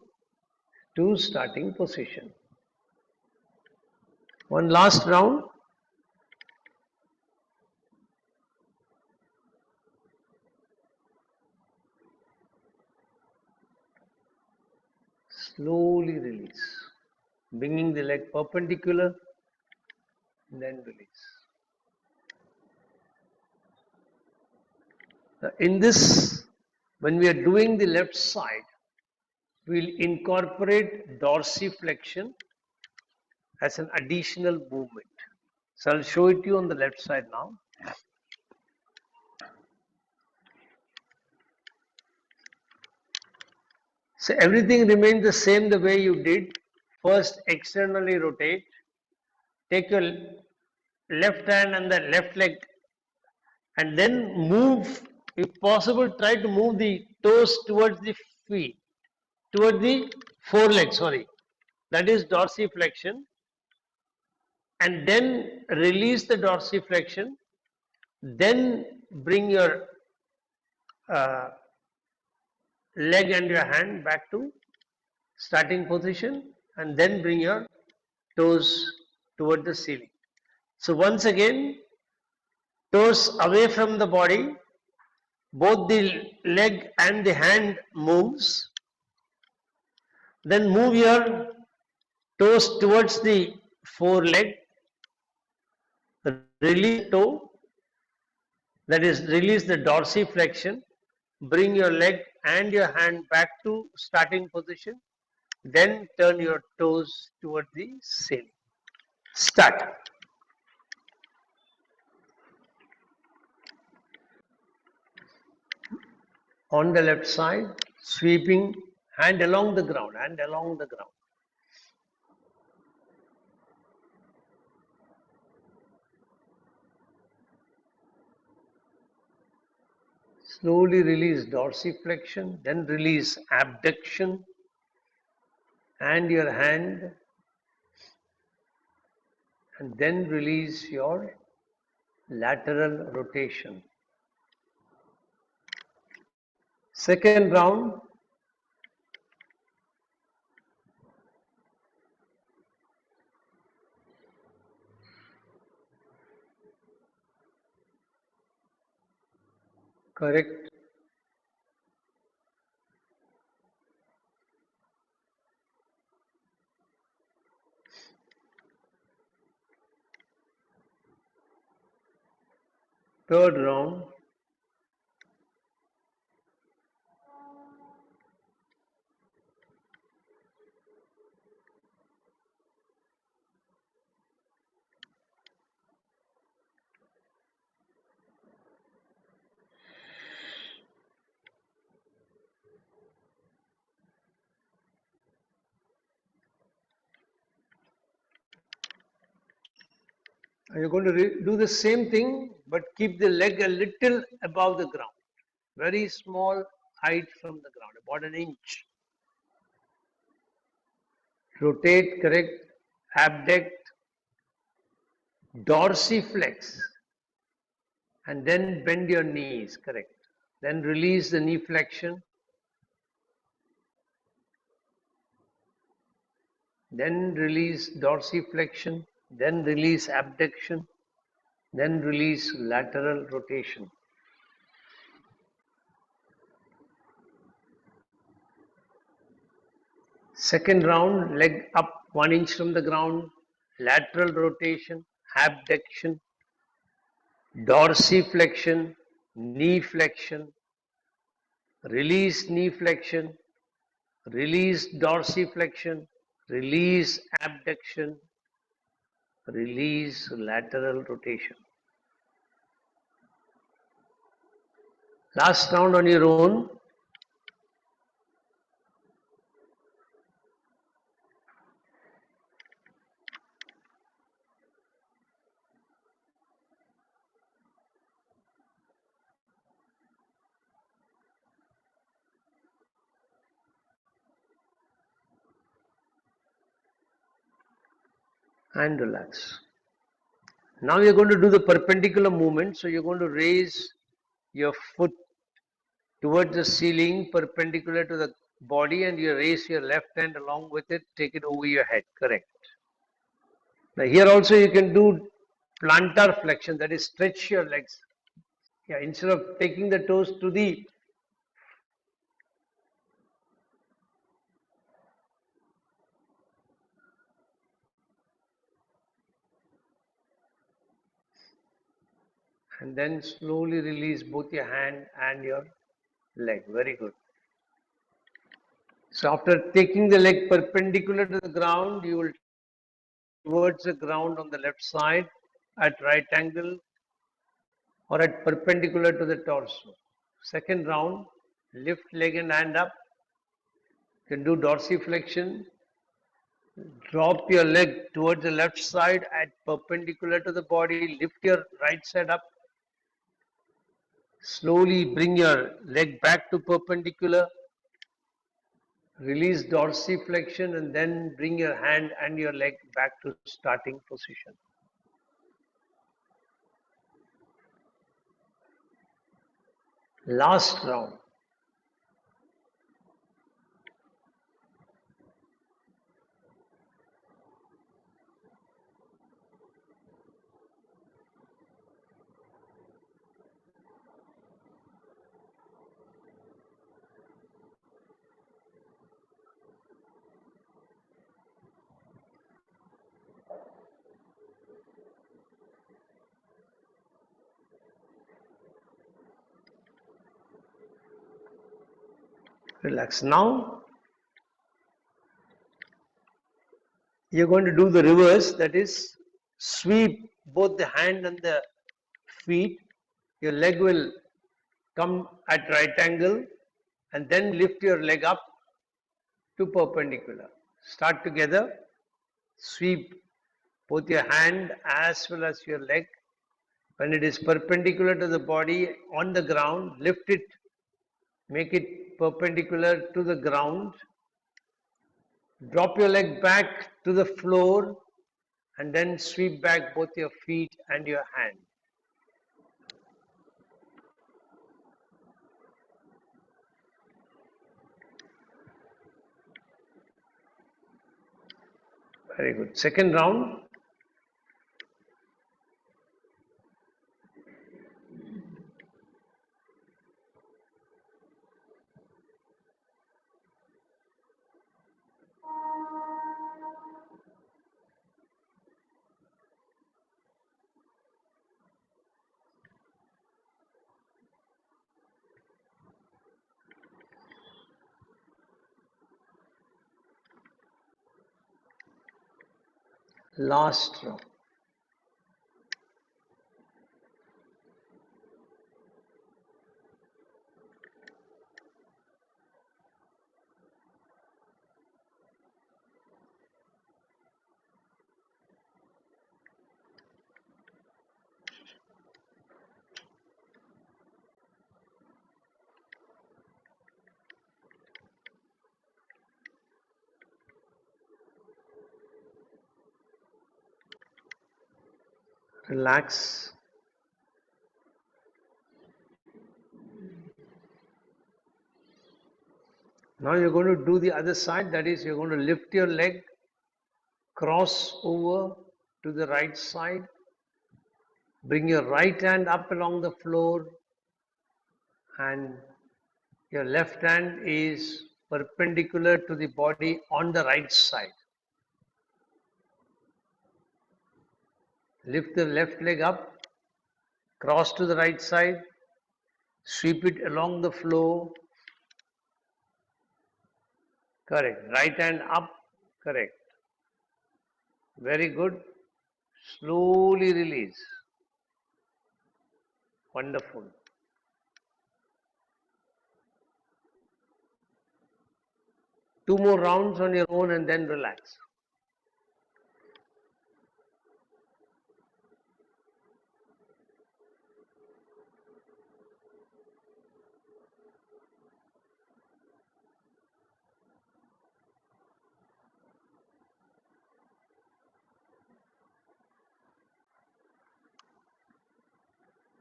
to starting position. One last round. Slowly release. Bringing the leg perpendicular, then release. Now in this, when we are doing the left side, we'll incorporate dorsiflexion as an additional movement. So I'll show it to you on the left side now. So everything remains the same the way you did. First externally rotate. Take your left hand and the left leg and then move, if possible, try to move the toes towards the feet, towards the foreleg, sorry. That is dorsiflexion. And then release the dorsiflexion. Then bring your leg and your hand back to starting position and then bring your toes toward the ceiling. So once again, toes away from the body, both the leg and the hand moves. Then move your toes towards the foreleg, release toe, that is release the dorsiflexion, bring your leg and your hand back to starting position, then turn your toes toward the ceiling. Start. On the left side, sweeping hand along the ground, hand along the ground. Slowly release dorsiflexion, then release abduction and your hand, and then release your lateral rotation. Second round. Correct. Third round. And you're going to do the same thing, but keep the leg a little above the ground. Very small height from the ground, about an inch. Rotate, correct, abduct, dorsiflex, and then bend your knees, correct. Then release the knee flexion. Then release dorsiflexion, then release abduction, then release lateral rotation. Second round, leg up 1 inch from the ground, lateral rotation, abduction, dorsiflexion, knee flexion, release knee flexion, release dorsiflexion, release abduction, release lateral rotation. Last round on your own. And relax. Now you're going to do the perpendicular movement. So you're going to raise your foot towards the ceiling perpendicular to the body, and you raise your left hand along with it, take it over your head. Correct. Now here also you can do plantar flexion, that is stretch your legs. Yeah, instead of taking the toes to the and then slowly release both your hand and your leg. Very good. So after taking the leg perpendicular to the ground, you will towards the ground on the left side at right angle or at perpendicular to the torso. Second round, lift leg and hand up. You can do dorsiflexion. Drop your leg towards the left side at perpendicular to the body. Lift your right side up. Slowly bring your leg back to perpendicular. Release dorsiflexion and then bring your hand and your leg back to starting position. Last round. Relax. Now you're going to do the reverse, that is sweep both the hand and the feet. Your leg will come at right angle and then lift your leg up to perpendicular. Start together. Sweep both your hand as well as your leg. When it is perpendicular to the body on the ground, lift it, make it perpendicular to the ground. Drop your leg back to the floor and then sweep back both your feet and your hand. Very good. Second round. Last round. Relax. Now you're going to do the other side, that is, you're going to lift your leg, cross over to the right side, bring your right hand up along the floor, and your left hand is perpendicular to the body on the right side. Lift the left leg up, cross to the right side, sweep it along the floor. Correct. Right hand up. Correct. Very good. Slowly release. Wonderful. Two more rounds on your own and then relax.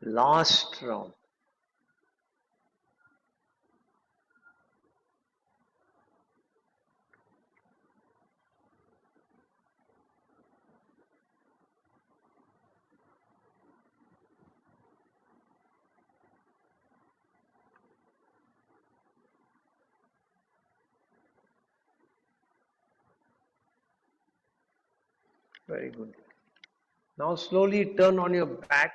Last round. Very good. Now slowly turn on your back.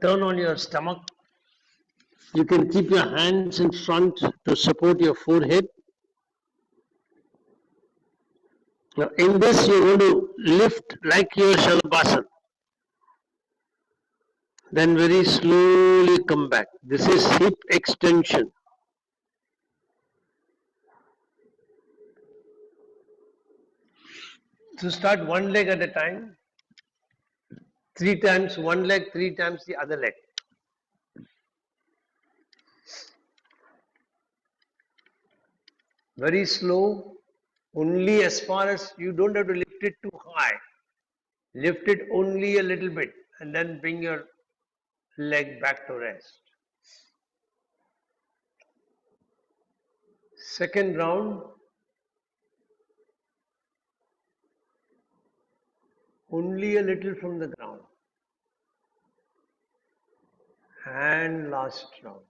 Turn on your stomach. You can keep your hands in front to support your forehead. Now in this you're going to lift like your Shalabhasana. Then very slowly come back. This is hip extension. So start one leg at a time. 3 times one leg, 3 times the other leg. Very slow, only as far as you don't have to lift it too high. Lift it only a little bit and then bring your leg back to rest. Second round, only a little from the ground. And last round.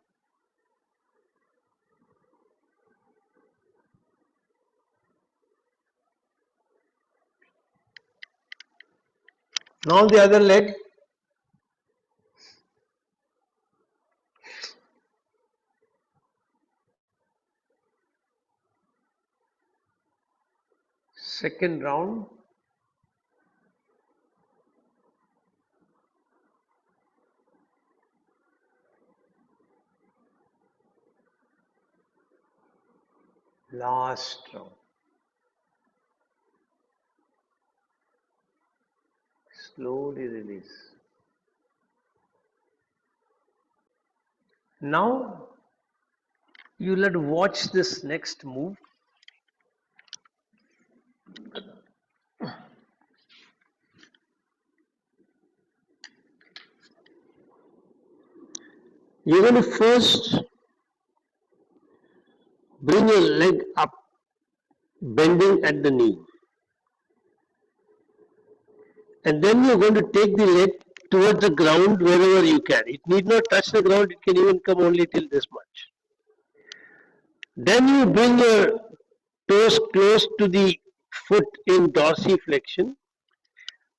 Now the other leg. Second round. Last round. Slowly release. Now you let watch this next move. You're going to first bring your leg up, bending at the knee. And then you're going to take the leg towards the ground wherever you can. It need not touch the ground, it can even come only till this much. Then you bring your toes close to the foot in dorsiflexion.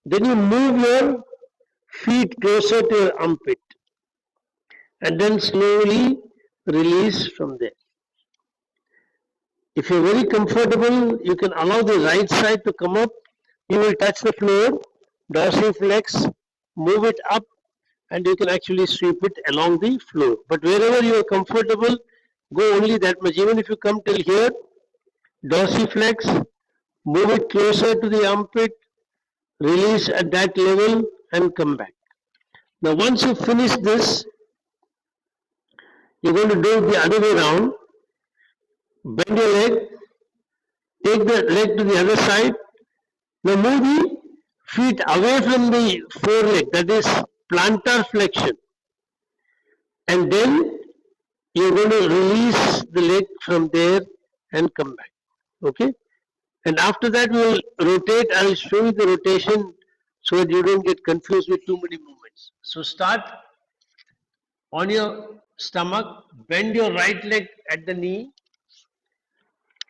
Then you move your feet closer to your armpit. And then slowly release from there. If you're very comfortable, you can allow the right side to come up. You will touch the floor, dorsiflex, move it up, and you can actually sweep it along the floor. But wherever you are comfortable, go only that much. Even if you come till here, dorsiflex, move it closer to the armpit, release at that level, and come back. Now once you finish this, you're going to do it the other way around. Bend your leg, take the leg to the other side. Now move the feet away from the foreleg, that is plantar flexion. And then you're going to release the leg from there and come back. Okay? And after that we'll rotate. I'll show you the rotation so that you don't get confused with too many movements. So start on your stomach, bend your right leg at the knee,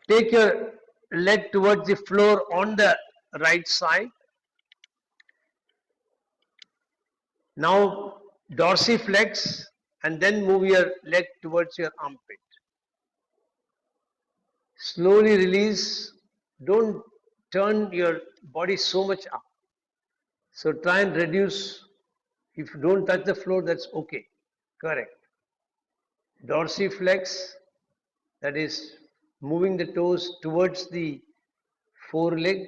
take your leg towards the floor on the right side. Now dorsiflex and then move your leg towards your armpit. Slowly release. Don't turn your body so much up. So try and reduce. If you don't touch the floor, that's okay. Correct. Dorsiflex, that is moving the toes towards the foreleg,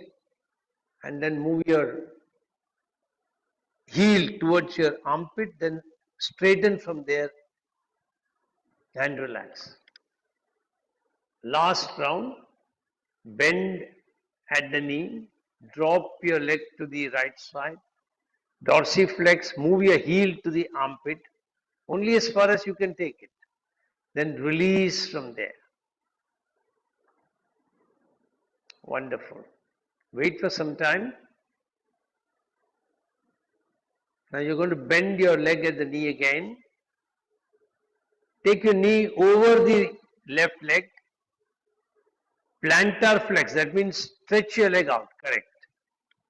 and then move your heel towards your armpit, then straighten from there and relax. Last round, bend at the knee, drop your leg to the right side, dorsiflex, move your heel to the armpit, only as far as you can take it. Then release from there. Wonderful. Wait for some time. Now you're going to bend your leg at the knee again. Take your knee over the left leg. Plantar flex, that means stretch your leg out, correct.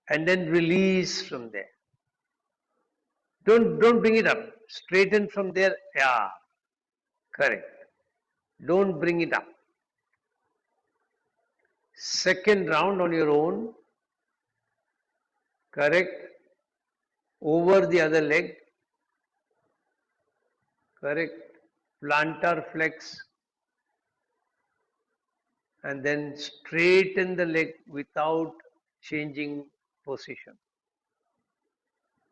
And then release from there. Don't bring it up. Straighten from there. Yeah, correct. Don't bring it up. Second round on your own. Correct. Over the other leg. Correct. Plantar flex. And then straighten the leg without changing position.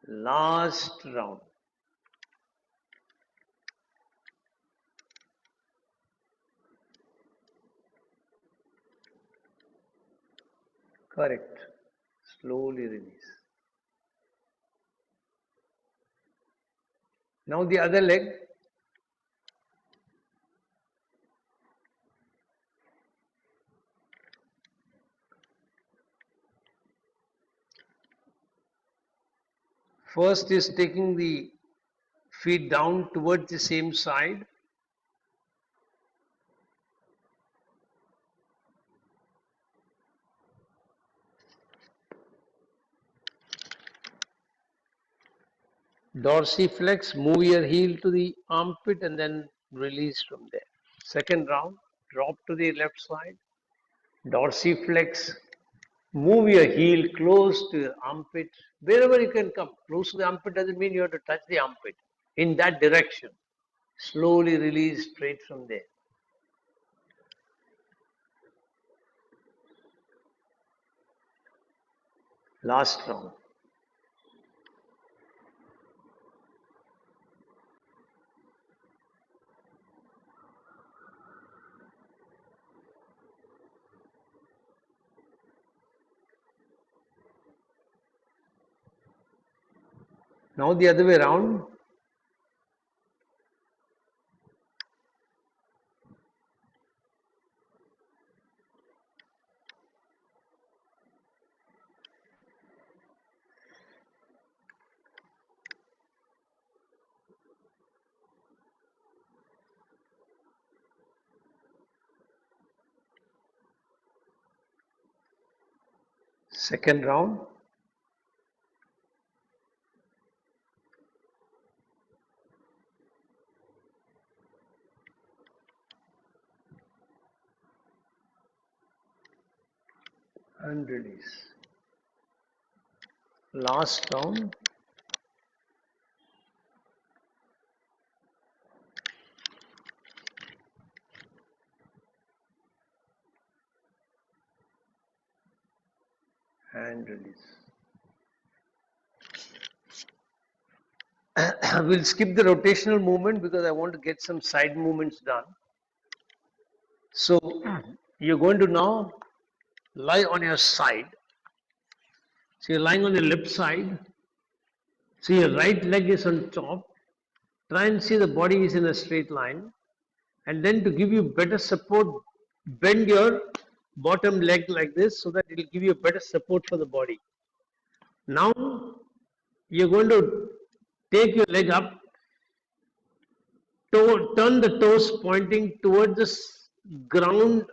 Last round. Correct. Slowly release. Now the other leg. First is taking the feet down towards the same side. Dorsiflex, move your heel to the armpit and then release from there. Second round, drop to the left side. Dorsiflex, move your heel close to your armpit. Wherever you can come, close to the armpit doesn't mean you have to touch the armpit. In that direction, slowly release straight from there. Last round. Now the other way around. Second round. And release. Last round. And release. We'll skip the rotational movement because I want to get some side movements done. So you're going to now lie on your side. So you're lying on the left side. So your right leg is on top. Try and see the body is in a straight line. And then to give you better support, bend your bottom leg like this so that it will give you better support for the body. Now you're going to take your leg up turn the toes pointing towards the ground.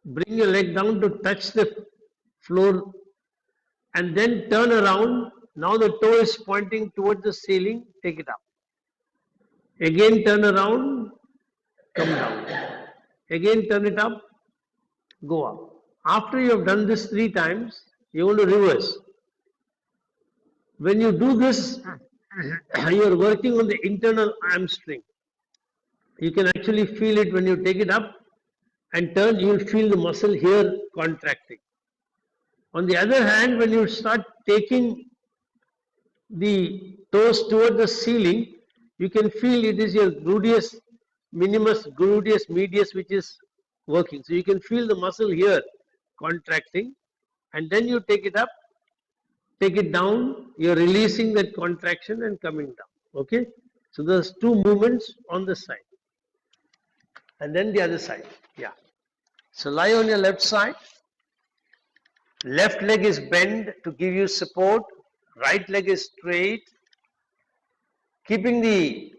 Bring your leg down to touch the floor and then turn around. Now the toe is pointing towards the ceiling. Take it up. Again turn around, come down. Again turn it up, go up. After you have done this 3 times, you want to reverse. When you do this, you are working on the internal hamstring. You can actually feel it when you take it up and turn, you will feel the muscle here contracting. On the other hand, when you start taking the toes toward the ceiling, you can feel it is your gluteus minimus, gluteus medius, which is working. So you can feel the muscle here contracting, and then you take it up, take it down, you're releasing that contraction and coming down. Okay? So there's 2 movements on the side. And then the other side. Yeah. So lie on your left side. Left leg is bent to give you support. Right leg is straight. Keeping the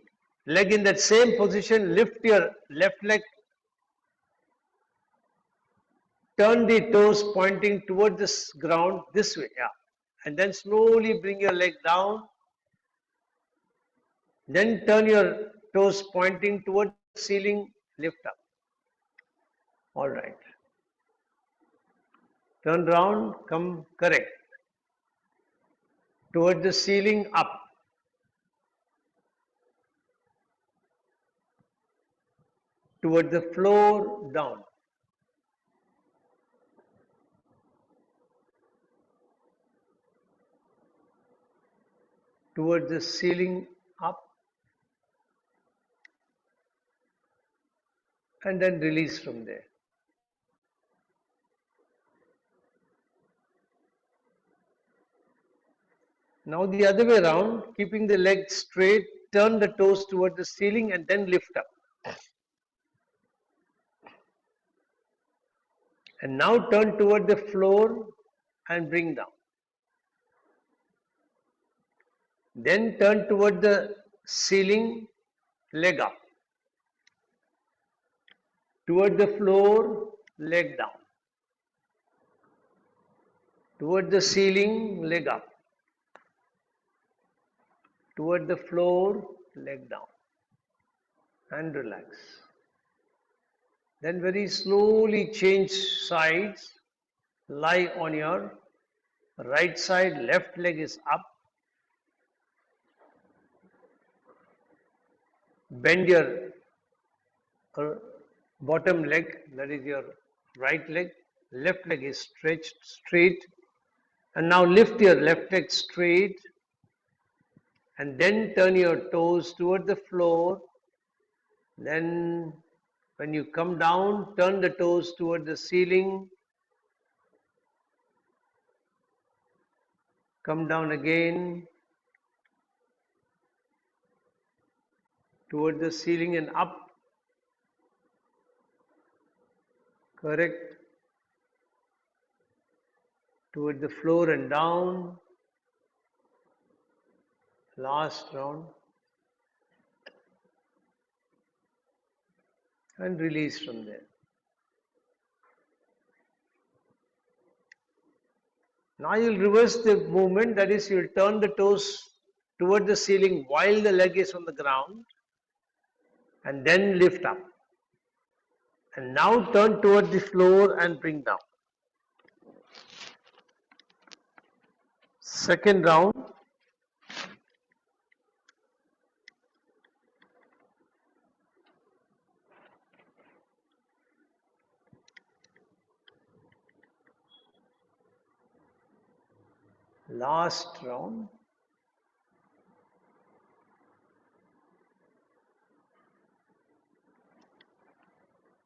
leg in that same position, lift your left leg. Turn the toes pointing toward this ground this way. Yeah. And then slowly bring your leg down. Then turn your toes pointing toward the ceiling, lift up. All right. Turn round, come correct. Toward the ceiling, up. Toward the floor, down. Toward the ceiling, up. And then release from there. Now the other way around, keeping the leg straight, turn the toes toward the ceiling and then lift up. And now turn toward the floor and bring down. Then turn toward the ceiling, leg up. Toward the floor, leg down. Toward the ceiling, leg up. Toward the floor, leg down. And relax. Then very slowly change sides. Lie on your right side, left leg is up. Bend your bottom leg, that is your right leg. Left leg is stretched straight. And now lift your left leg straight. And then turn your toes toward the floor. Then when you come down, turn the toes toward the ceiling. Come down again. Toward the ceiling and up. Correct. Toward the floor and down. Last round. And release from there. Now you'll reverse the movement, that is, you'll turn the toes toward the ceiling while the leg is on the ground and then lift up. And now turn toward the floor and bring down. Second round. Last round.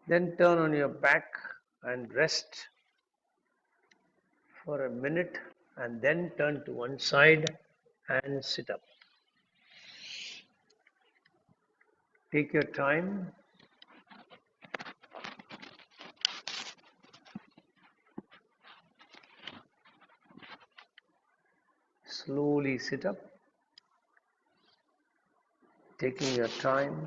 Then turn on your back and rest for a minute and then turn to one side and sit up. Take your time. Slowly sit up. taking your time.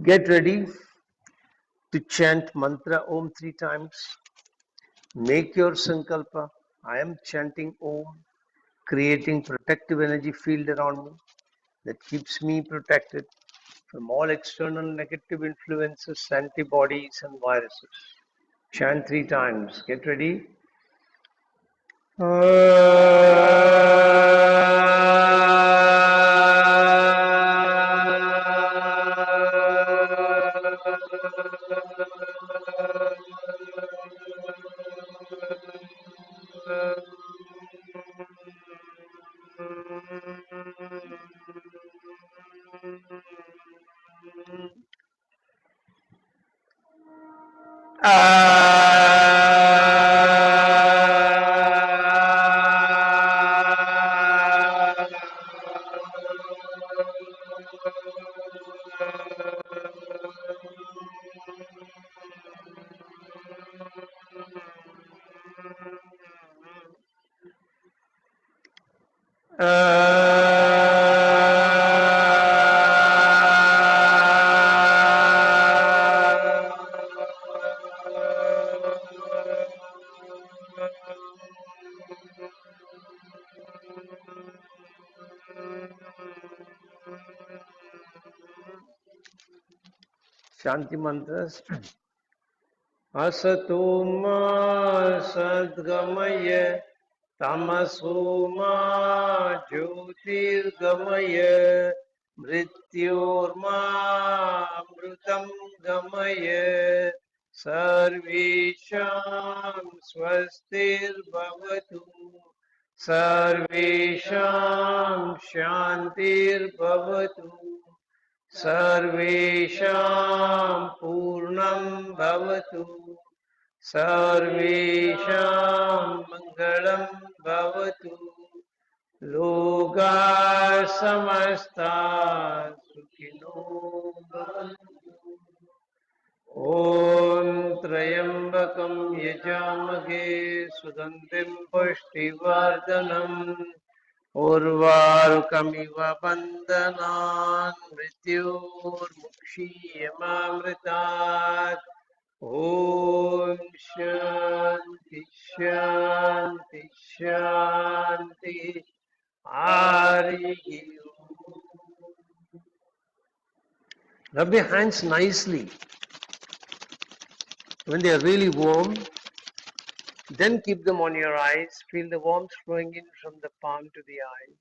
Get ready to chant mantra Om 3 times. Make your sankalpa. I am chanting Om, creating protective energy field around me that keeps me protected from all external negative influences, antibodies and viruses. Chant 3 times. Get ready. Shanti mantras. Asato ma sadgamaya tamaso ma jyotirgamaya mrityorma amrutam gamaya sarvesham swastir bhavatu sarvesham shantir bhavatu सर्वेषां पूर्णं भवतु सर्वेषां मङ्गलं भवतु लोकाः समस्ताः सुखिनो भवन्तु ॐ त्र्यम्बकं यजामहे सुगन्धिं पुष्टिवर्धनम् उर्वारुकमिव बन्धनान् मृत्योर्मुक्षीयमामृतात् ॐ शान्ति शान्ति शान्ति हरिः ओम्. Rub your hands nicely. When they are really warm, then keep them on your eyes. Feel the warmth flowing in from the palm to the eyes.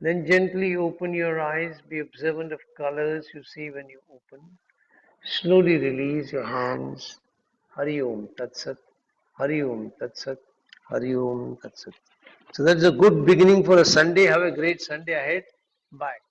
Then gently open your eyes. Be observant of colors you see when you open. Slowly release your hands. Hari Om Tat Sat. Hari Om Tat Sat. Hari Om Tat Sat. So that's a good beginning for a Sunday. Have a great Sunday ahead. Bye.